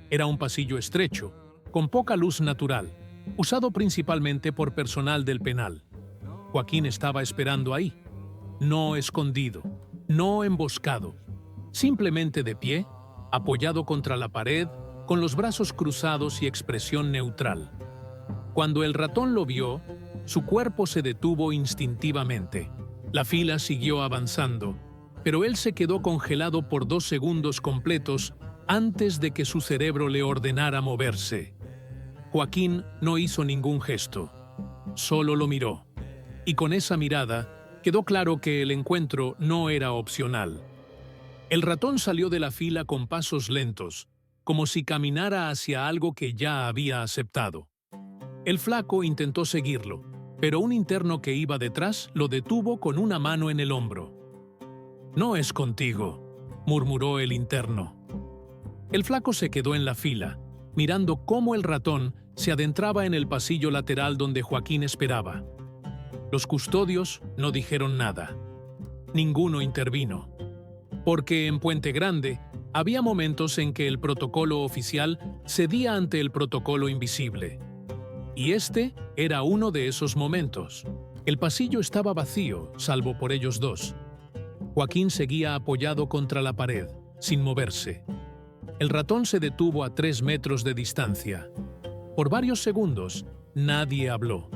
Era un pasillo estrecho, con poca luz natural, usado principalmente por personal del penal. Joaquín estaba esperando ahí, no escondido, no emboscado, simplemente de pie, apoyado contra la pared, con los brazos cruzados y expresión neutral. Cuando el ratón lo vio, su cuerpo se detuvo instintivamente. La fila siguió avanzando, pero él se quedó congelado por 2 segundos completos antes de que su cerebro le ordenara moverse. Joaquín no hizo ningún gesto, solo lo miró. Y con esa mirada, quedó claro que el encuentro no era opcional. El ratón salió de la fila con pasos lentos, como si caminara hacia algo que ya había aceptado. El flaco intentó seguirlo, pero un interno que iba detrás lo detuvo con una mano en el hombro. «No es contigo», murmuró el interno. El flaco se quedó en la fila, mirando cómo el ratón se adentraba en el pasillo lateral donde Joaquín esperaba. Los custodios no dijeron nada. Ninguno intervino. Porque en Puente Grande había momentos en que el protocolo oficial cedía ante el protocolo invisible. Y este era uno de esos momentos. El pasillo estaba vacío, salvo por ellos dos. Joaquín seguía apoyado contra la pared, sin moverse. El ratón se detuvo a 3 metros de distancia. Por varios segundos, nadie habló.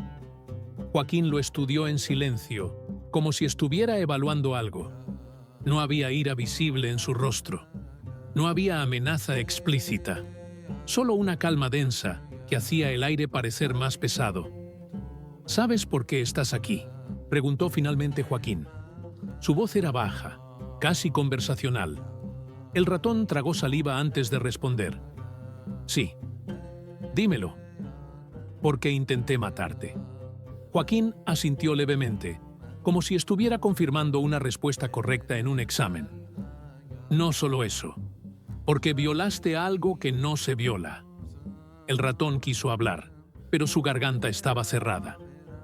Joaquín lo estudió en silencio, como si estuviera evaluando algo. No había ira visible en su rostro. No había amenaza explícita. Solo una calma densa que hacía el aire parecer más pesado. «¿Sabes por qué estás aquí?», preguntó finalmente Joaquín. Su voz era baja, casi conversacional. El ratón tragó saliva antes de responder. «Sí». «Dímelo». «Porque intenté matarte». Joaquín asintió levemente, como si estuviera confirmando una respuesta correcta en un examen. «No solo eso, porque violaste algo que no se viola». El ratón quiso hablar, pero su garganta estaba cerrada.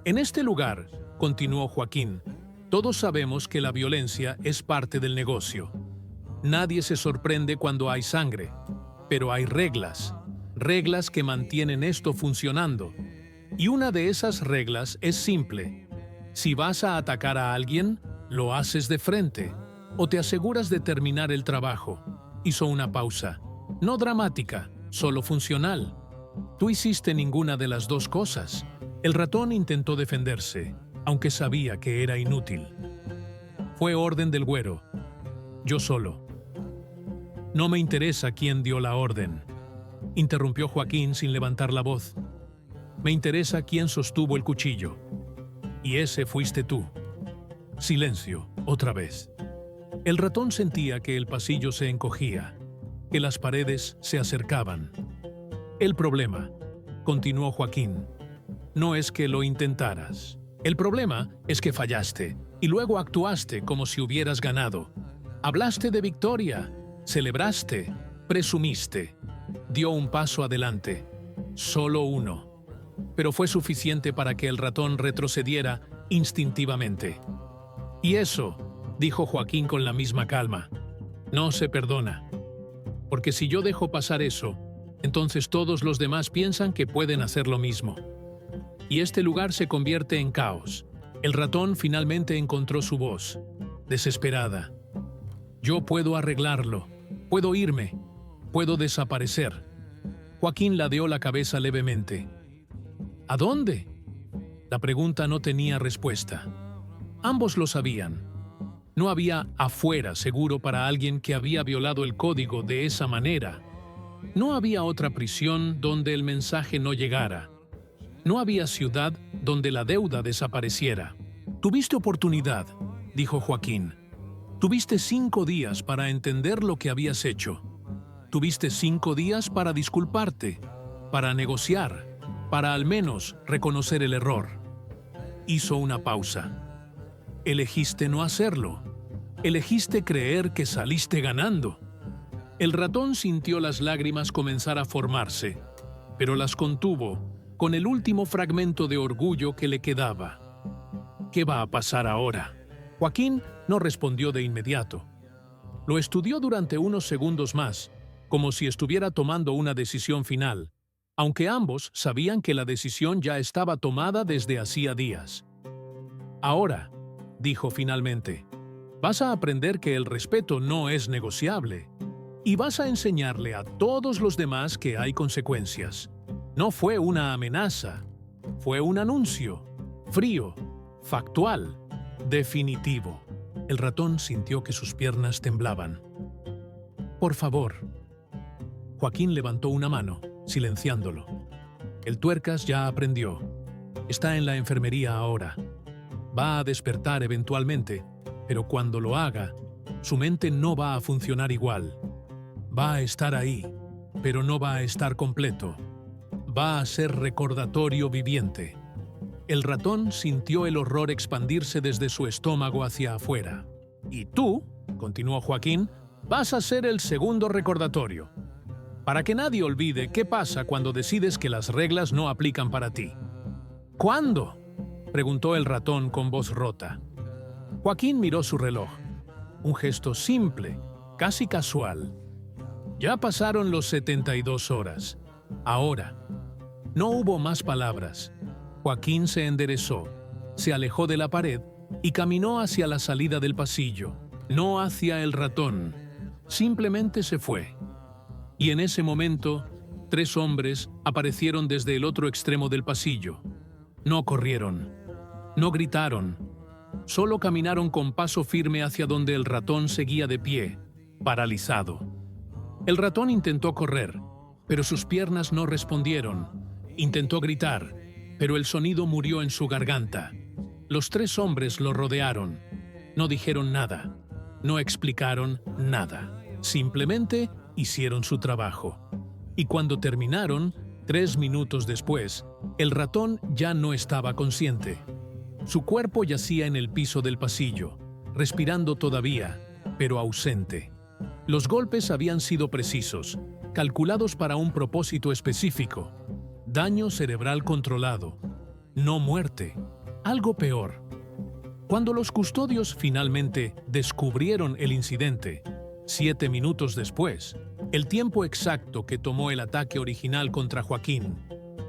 «En este lugar», continuó Joaquín, «todos sabemos que la violencia es parte del negocio. Nadie se sorprende cuando hay sangre, pero hay reglas que mantienen esto funcionando. Y una de esas reglas es simple. Si vas a atacar a alguien, lo haces de frente, o te aseguras de terminar el trabajo». Hizo una pausa, no dramática, solo funcional. «Tú hiciste ninguna de las dos cosas». El ratón intentó defenderse, aunque sabía que era inútil. «Fue orden del güero. Yo solo». No me interesa quién dio la orden, interrumpió Joaquín sin levantar la voz. Me interesa quién sostuvo el cuchillo. Y ese fuiste tú. Silencio, otra vez. El ratón sentía que el pasillo se encogía, que las paredes se acercaban. El problema, continuó Joaquín, no es que lo intentaras. El problema es que fallaste y luego actuaste como si hubieras ganado. Hablaste de victoria, celebraste, presumiste. Dio un paso adelante, solo uno. Pero fue suficiente para que el ratón retrocediera instintivamente. Y eso, dijo Joaquín con la misma calma, no se perdona. Porque si yo dejo pasar eso, entonces todos los demás piensan que pueden hacer lo mismo. Y este lugar se convierte en caos. El ratón finalmente encontró su voz, desesperada. Yo puedo arreglarlo, puedo irme, puedo desaparecer. Joaquín ladeó la cabeza levemente. ¿A dónde? La pregunta no tenía respuesta. Ambos lo sabían. No había afuera seguro para alguien que había violado el código de esa manera. No había otra prisión donde el mensaje no llegara. No había ciudad donde la deuda desapareciera. Tuviste oportunidad, dijo Joaquín. Tuviste 5 días para entender lo que habías hecho. Tuviste 5 días para disculparte, para negociar, para al menos reconocer el error. Hizo una pausa. Elegiste no hacerlo. Elegiste creer que saliste ganando. El ratón sintió las lágrimas comenzar a formarse, pero las contuvo con el último fragmento de orgullo que le quedaba. ¿Qué va a pasar ahora? Joaquín no respondió de inmediato. Lo estudió durante unos segundos más, como si estuviera tomando una decisión final, aunque ambos sabían que la decisión ya estaba tomada desde hacía días. Ahora, dijo finalmente, vas a aprender que el respeto no es negociable, y vas a enseñarle a todos los demás que hay consecuencias. No fue una amenaza, fue un anuncio, frío, factual, definitivo. El ratón sintió que sus piernas temblaban. Por favor. Joaquín levantó una mano, silenciándolo. El tuercas ya aprendió. Está en la enfermería ahora. Va a despertar eventualmente, pero cuando lo haga, su mente no va a funcionar igual. Va a estar ahí, pero no va a estar completo. Va a ser recordatorio viviente. El ratón sintió el horror expandirse desde su estómago hacia afuera. Y tú, continuó Joaquín, vas a ser el segundo recordatorio. Para que nadie olvide qué pasa cuando decides que las reglas no aplican para ti. ¿Cuándo?, preguntó el ratón con voz rota. Joaquín miró su reloj. Un gesto simple, casi casual. Ya pasaron los 72 horas. Ahora. No hubo más palabras. Joaquín se enderezó, se alejó de la pared y caminó hacia la salida del pasillo, no hacia el ratón. Simplemente se fue. Y en ese momento, 3 hombres aparecieron desde el otro extremo del pasillo. No corrieron, no gritaron, solo caminaron con paso firme hacia donde el ratón seguía de pie, paralizado. El ratón intentó correr, pero sus piernas no respondieron. Intentó gritar, pero el sonido murió en su garganta. Los 3 hombres lo rodearon. No dijeron nada, no explicaron nada. Simplemente hicieron su trabajo. Y cuando terminaron, 3 minutos después, el ratón ya no estaba consciente. Su cuerpo yacía en el piso del pasillo, respirando todavía, pero ausente. Los golpes habían sido precisos, calculados para un propósito específico. Daño cerebral controlado, no muerte, algo peor. Cuando los custodios finalmente descubrieron el incidente, 7 minutos después, el tiempo exacto que tomó el ataque original contra Joaquín,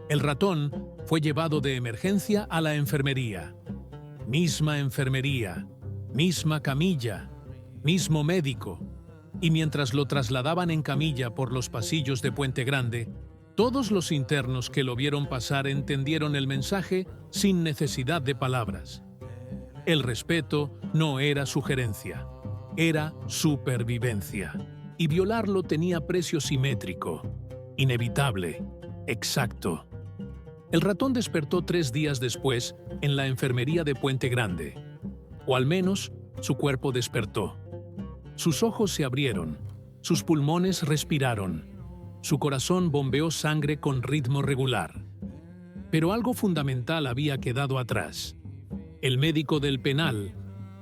el ratón fue llevado de emergencia a la enfermería. Misma enfermería, misma camilla, mismo médico. Y mientras lo trasladaban en camilla por los pasillos de Puente Grande, todos los internos que lo vieron pasar entendieron el mensaje sin necesidad de palabras. El respeto no era sugerencia, era supervivencia. y violarlo tenía precio simétrico, inevitable, exacto. El ratón despertó 3 días después en la enfermería de Puente Grande, o al menos su cuerpo despertó. Sus ojos se abrieron, sus pulmones respiraron, su corazón bombeó sangre con ritmo regular. Pero algo fundamental había quedado atrás. El médico del penal,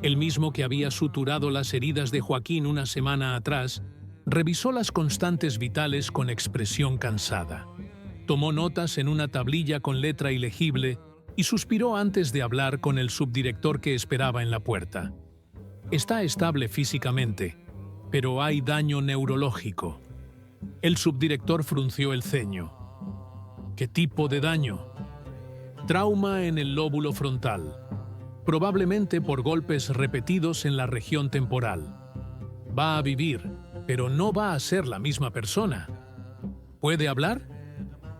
el mismo que había suturado las heridas de Joaquín una semana atrás, revisó las constantes vitales con expresión cansada. Tomó notas en una tablilla con letra ilegible y suspiró antes de hablar con el subdirector que esperaba en la puerta. Está estable físicamente, pero hay daño neurológico. El subdirector frunció el ceño. ¿Qué tipo de daño? Trauma en el lóbulo frontal, probablemente por golpes repetidos en la región temporal. Va a vivir, pero no va a ser la misma persona. ¿Puede hablar?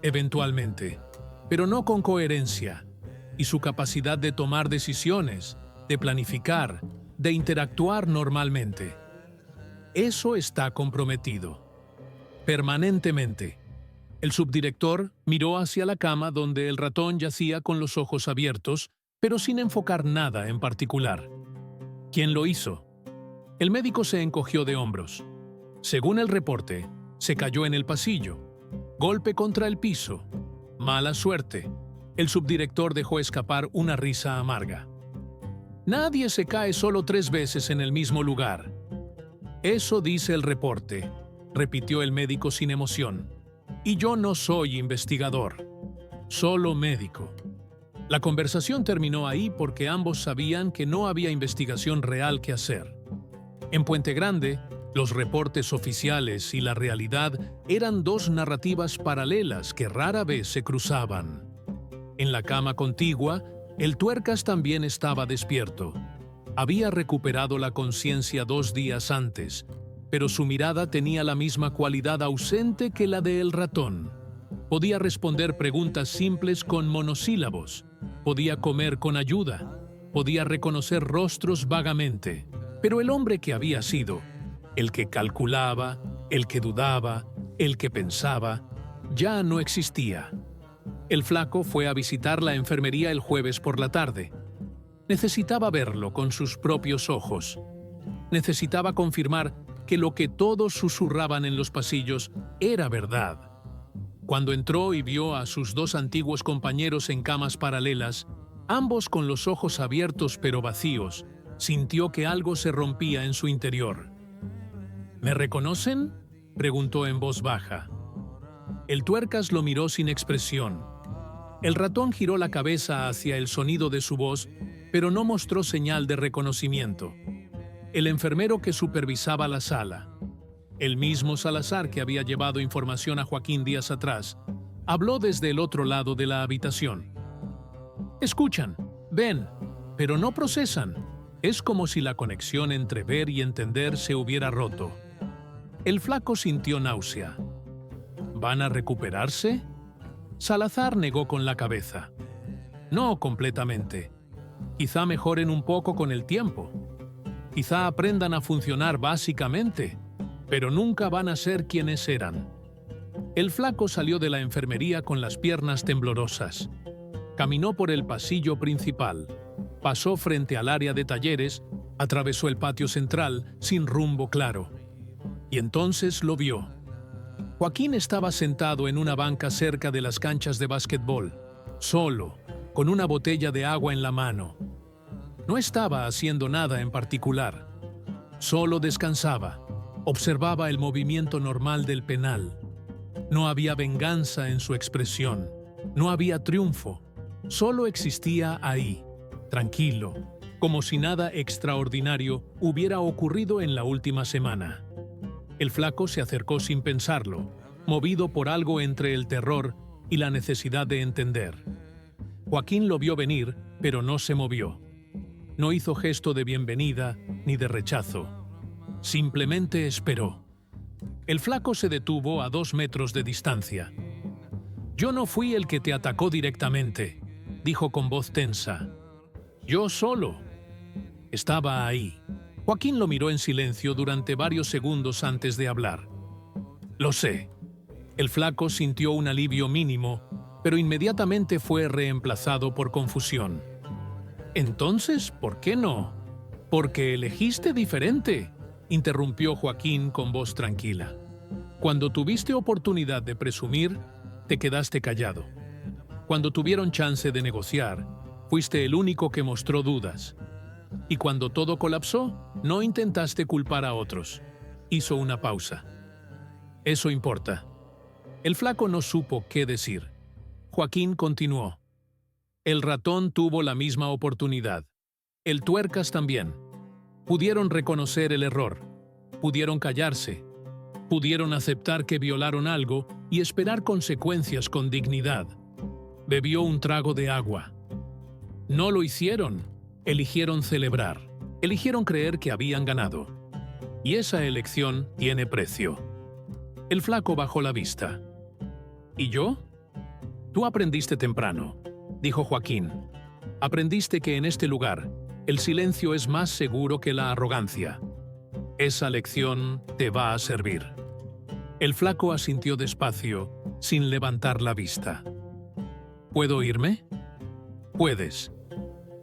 Eventualmente, pero no con coherencia, y su capacidad de tomar decisiones, de planificar, de interactuar normalmente. Eso está comprometido. Permanentemente. El subdirector miró hacia la cama donde el ratón yacía con los ojos abiertos, pero sin enfocar nada en particular. ¿Quién lo hizo? El médico se encogió de hombros. Según el reporte, se cayó en el pasillo. Golpe contra el piso. Mala suerte. El subdirector dejó escapar una risa amarga. Nadie se cae solo 3 veces en el mismo lugar. Eso dice el reporte, repitió el médico sin emoción. Y yo no soy investigador, solo médico. La conversación terminó ahí porque ambos sabían que no había investigación real que hacer. En Puente Grande, los reportes oficiales y la realidad eran 2 narrativas paralelas que rara vez se cruzaban. En la cama contigua, el tuercas también estaba despierto. Había recuperado la conciencia 2 días antes, pero su mirada tenía la misma cualidad ausente que la del ratón. Podía responder preguntas simples con monosílabos, podía comer con ayuda, podía reconocer rostros vagamente, pero el hombre que había sido, el que calculaba, el que dudaba, el que pensaba, ya no existía. El flaco fue a visitar la enfermería el jueves por la tarde. Necesitaba verlo con sus propios ojos. Necesitaba confirmar que lo que todos susurraban en los pasillos era verdad. Cuando entró y vio a sus 2 antiguos compañeros en camas paralelas, ambos con los ojos abiertos pero vacíos, sintió que algo se rompía en su interior. ¿Me reconocen?, preguntó en voz baja. El tuercas lo miró sin expresión. El ratón giró la cabeza hacia el sonido de su voz, pero no mostró señal de reconocimiento. El enfermero que supervisaba la sala, el mismo Salazar que había llevado información a Joaquín días atrás, habló desde el otro lado de la habitación. Escuchan, ven, pero no procesan. Es como si la conexión entre ver y entender se hubiera roto. El flaco sintió náusea. ¿Van a recuperarse? Salazar negó con la cabeza. No completamente. Quizá mejoren un poco con el tiempo. Quizá aprendan a funcionar básicamente, pero nunca van a ser quienes eran. El flaco salió de la enfermería con las piernas temblorosas. Caminó por el pasillo principal, pasó frente al área de talleres, atravesó el patio central sin rumbo claro. Y entonces lo vio. Joaquín estaba sentado en una banca cerca de las canchas de básquetbol, solo, con una botella de agua en la mano. No estaba haciendo nada en particular. Solo descansaba, observaba el movimiento normal del penal. No había venganza en su expresión, no había triunfo. Solo existía ahí, tranquilo, como si nada extraordinario hubiera ocurrido en la última semana. El flaco se acercó sin pensarlo, movido por algo entre el terror y la necesidad de entender. Joaquín lo vio venir, pero no se movió. No hizo gesto de bienvenida ni de rechazo. Simplemente esperó. El flaco se detuvo a 2 metros de distancia. «Yo no fui el que te atacó directamente», dijo con voz tensa. «Yo solo. Estaba ahí, Joaquín lo miró en silencio durante varios segundos antes de hablar. Lo sé. El flaco sintió un alivio mínimo, pero inmediatamente fue reemplazado por confusión. Entonces, ¿por qué no? Porque elegiste diferente, interrumpió Joaquín con voz tranquila. Cuando tuviste oportunidad de presumir, te quedaste callado. Cuando tuvieron chance de negociar, fuiste el único que mostró dudas. Y cuando todo colapsó, no intentaste culpar a otros. Hizo una pausa. Eso importa. El flaco no supo qué decir. Joaquín continuó. El ratón tuvo la misma oportunidad. El tuercas también. Pudieron reconocer el error. Pudieron callarse. Pudieron aceptar que violaron algo y esperar consecuencias con dignidad. Bebió un trago de agua. No lo hicieron. Eligieron celebrar. Eligieron creer que habían ganado. Y esa elección tiene precio. El flaco bajó la vista. ¿Y yo? Tú aprendiste temprano, dijo Joaquín. Aprendiste que en este lugar el silencio es más seguro que la arrogancia. Esa lección te va a servir. El flaco asintió despacio, sin levantar la vista. ¿Puedo irme? Puedes.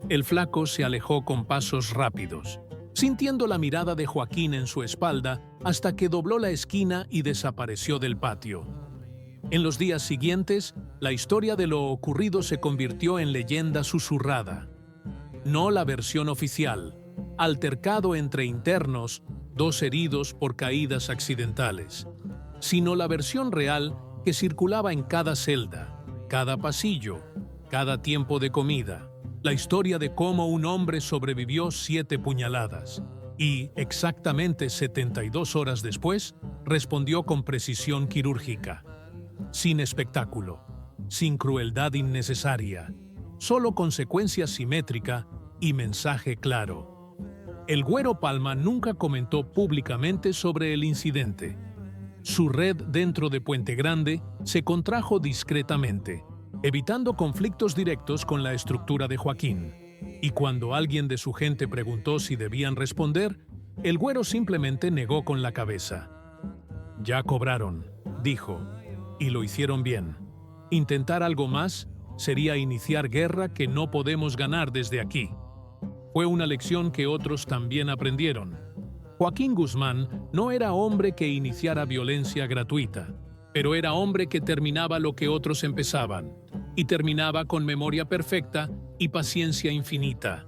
El flaco se alejó con pasos rápidos, sintiendo la mirada de Joaquín en su espalda hasta que dobló la esquina y desapareció del patio. En los días siguientes, la historia de lo ocurrido se convirtió en leyenda susurrada. No la versión oficial, altercado entre internos, 2 heridos por caídas accidentales, sino la versión real que circulaba en cada celda, cada pasillo, cada tiempo de comida. La historia de cómo un hombre sobrevivió 7 puñaladas y, exactamente 72 horas después, respondió con precisión quirúrgica. Sin espectáculo, sin crueldad innecesaria, solo consecuencia simétrica y mensaje claro. El Güero Palma nunca comentó públicamente sobre el incidente. Su red dentro de Puente Grande se contrajo discretamente, evitando conflictos directos con la estructura de Joaquín. Y cuando alguien de su gente preguntó si debían responder, el Güero simplemente negó con la cabeza. Ya cobraron, dijo, y lo hicieron bien. Intentar algo más sería iniciar guerra que no podemos ganar desde aquí. Fue una lección que otros también aprendieron. Joaquín Guzmán no era hombre que iniciara violencia gratuita, pero era hombre que terminaba lo que otros empezaban, y terminaba con memoria perfecta y paciencia infinita.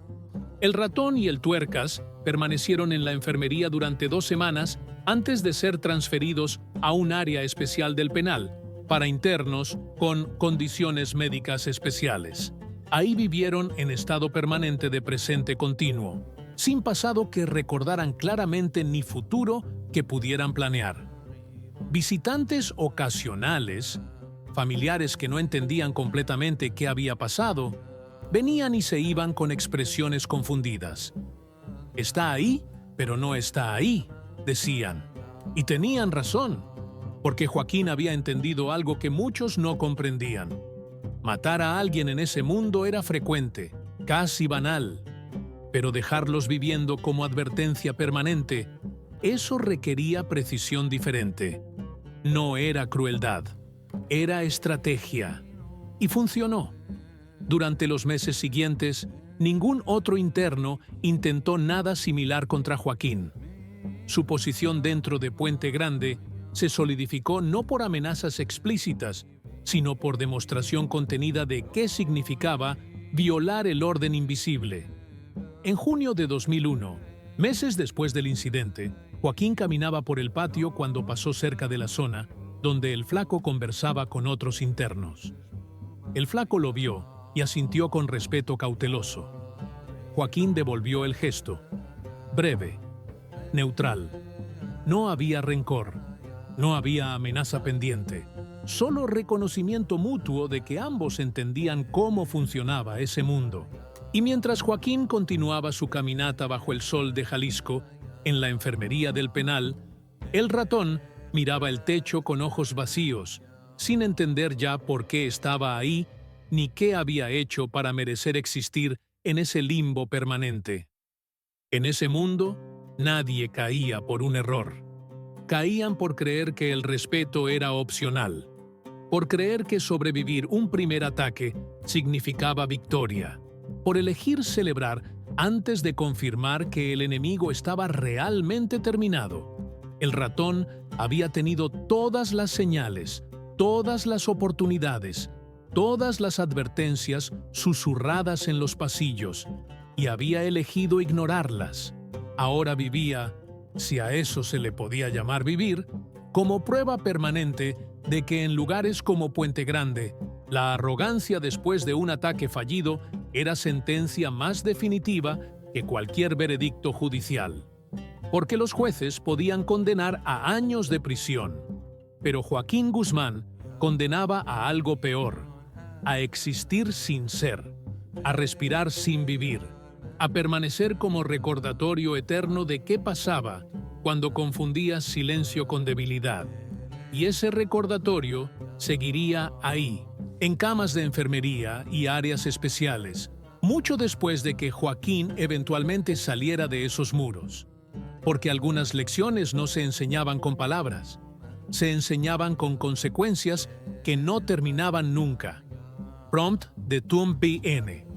El ratón y el tuercas permanecieron en la enfermería durante 2 semanas antes de ser transferidos a un área especial del penal, para internos con condiciones médicas especiales. Ahí vivieron en estado permanente de presente continuo, sin pasado que recordaran claramente ni futuro que pudieran planear. Visitantes ocasionales, familiares que no entendían completamente qué había pasado, venían y se iban con expresiones confundidas. Está ahí, pero no está ahí, decían. Y tenían razón, porque Joaquín había entendido algo que muchos no comprendían. Matar a alguien en ese mundo era frecuente, casi banal, pero dejarlos viviendo como advertencia permanente, eso requería precisión diferente. No era crueldad, era estrategia. Y funcionó. Durante los meses siguientes, ningún otro interno intentó nada similar contra Joaquín. Su posición dentro de Puente Grande se solidificó no por amenazas explícitas, sino por demostración contenida de qué significaba violar el orden invisible. En junio de 2001, meses después del incidente, Joaquín caminaba por el patio cuando pasó cerca de la zona donde el flaco conversaba con otros internos. El flaco lo vio y asintió con respeto cauteloso. Joaquín devolvió el gesto. Breve, neutral. No había rencor, no había amenaza pendiente, solo reconocimiento mutuo de que ambos entendían cómo funcionaba ese mundo. Y mientras Joaquín continuaba su caminata bajo el sol de Jalisco, en la enfermería del penal, el ratón miraba el techo con ojos vacíos, sin entender ya por qué estaba ahí ni qué había hecho para merecer existir en ese limbo permanente. En ese mundo, Nadie caía por un error. Caían por creer que el respeto era opcional, por creer que sobrevivir un primer ataque significaba victoria, por elegir celebrar antes de confirmar que el enemigo estaba realmente terminado. El ratón había tenido todas las señales, todas las oportunidades, todas las advertencias susurradas en los pasillos, y había elegido ignorarlas. Ahora vivía, si a eso se le podía llamar vivir, como prueba permanente de que en lugares como Puente Grande, la arrogancia después de un ataque fallido era sentencia más definitiva que cualquier veredicto judicial. Porque los jueces podían condenar a años de prisión, pero Joaquín Guzmán condenaba a algo peor: a existir sin ser, a respirar sin vivir, a permanecer como recordatorio eterno de qué pasaba cuando confundías silencio con debilidad. Y ese recordatorio seguiría ahí, en camas de enfermería y áreas especiales, mucho después de que Joaquín eventualmente saliera de esos muros. Porque algunas lecciones no se enseñaban con palabras, se enseñaban con consecuencias que no terminaban nunca. Prompt de Tum BN.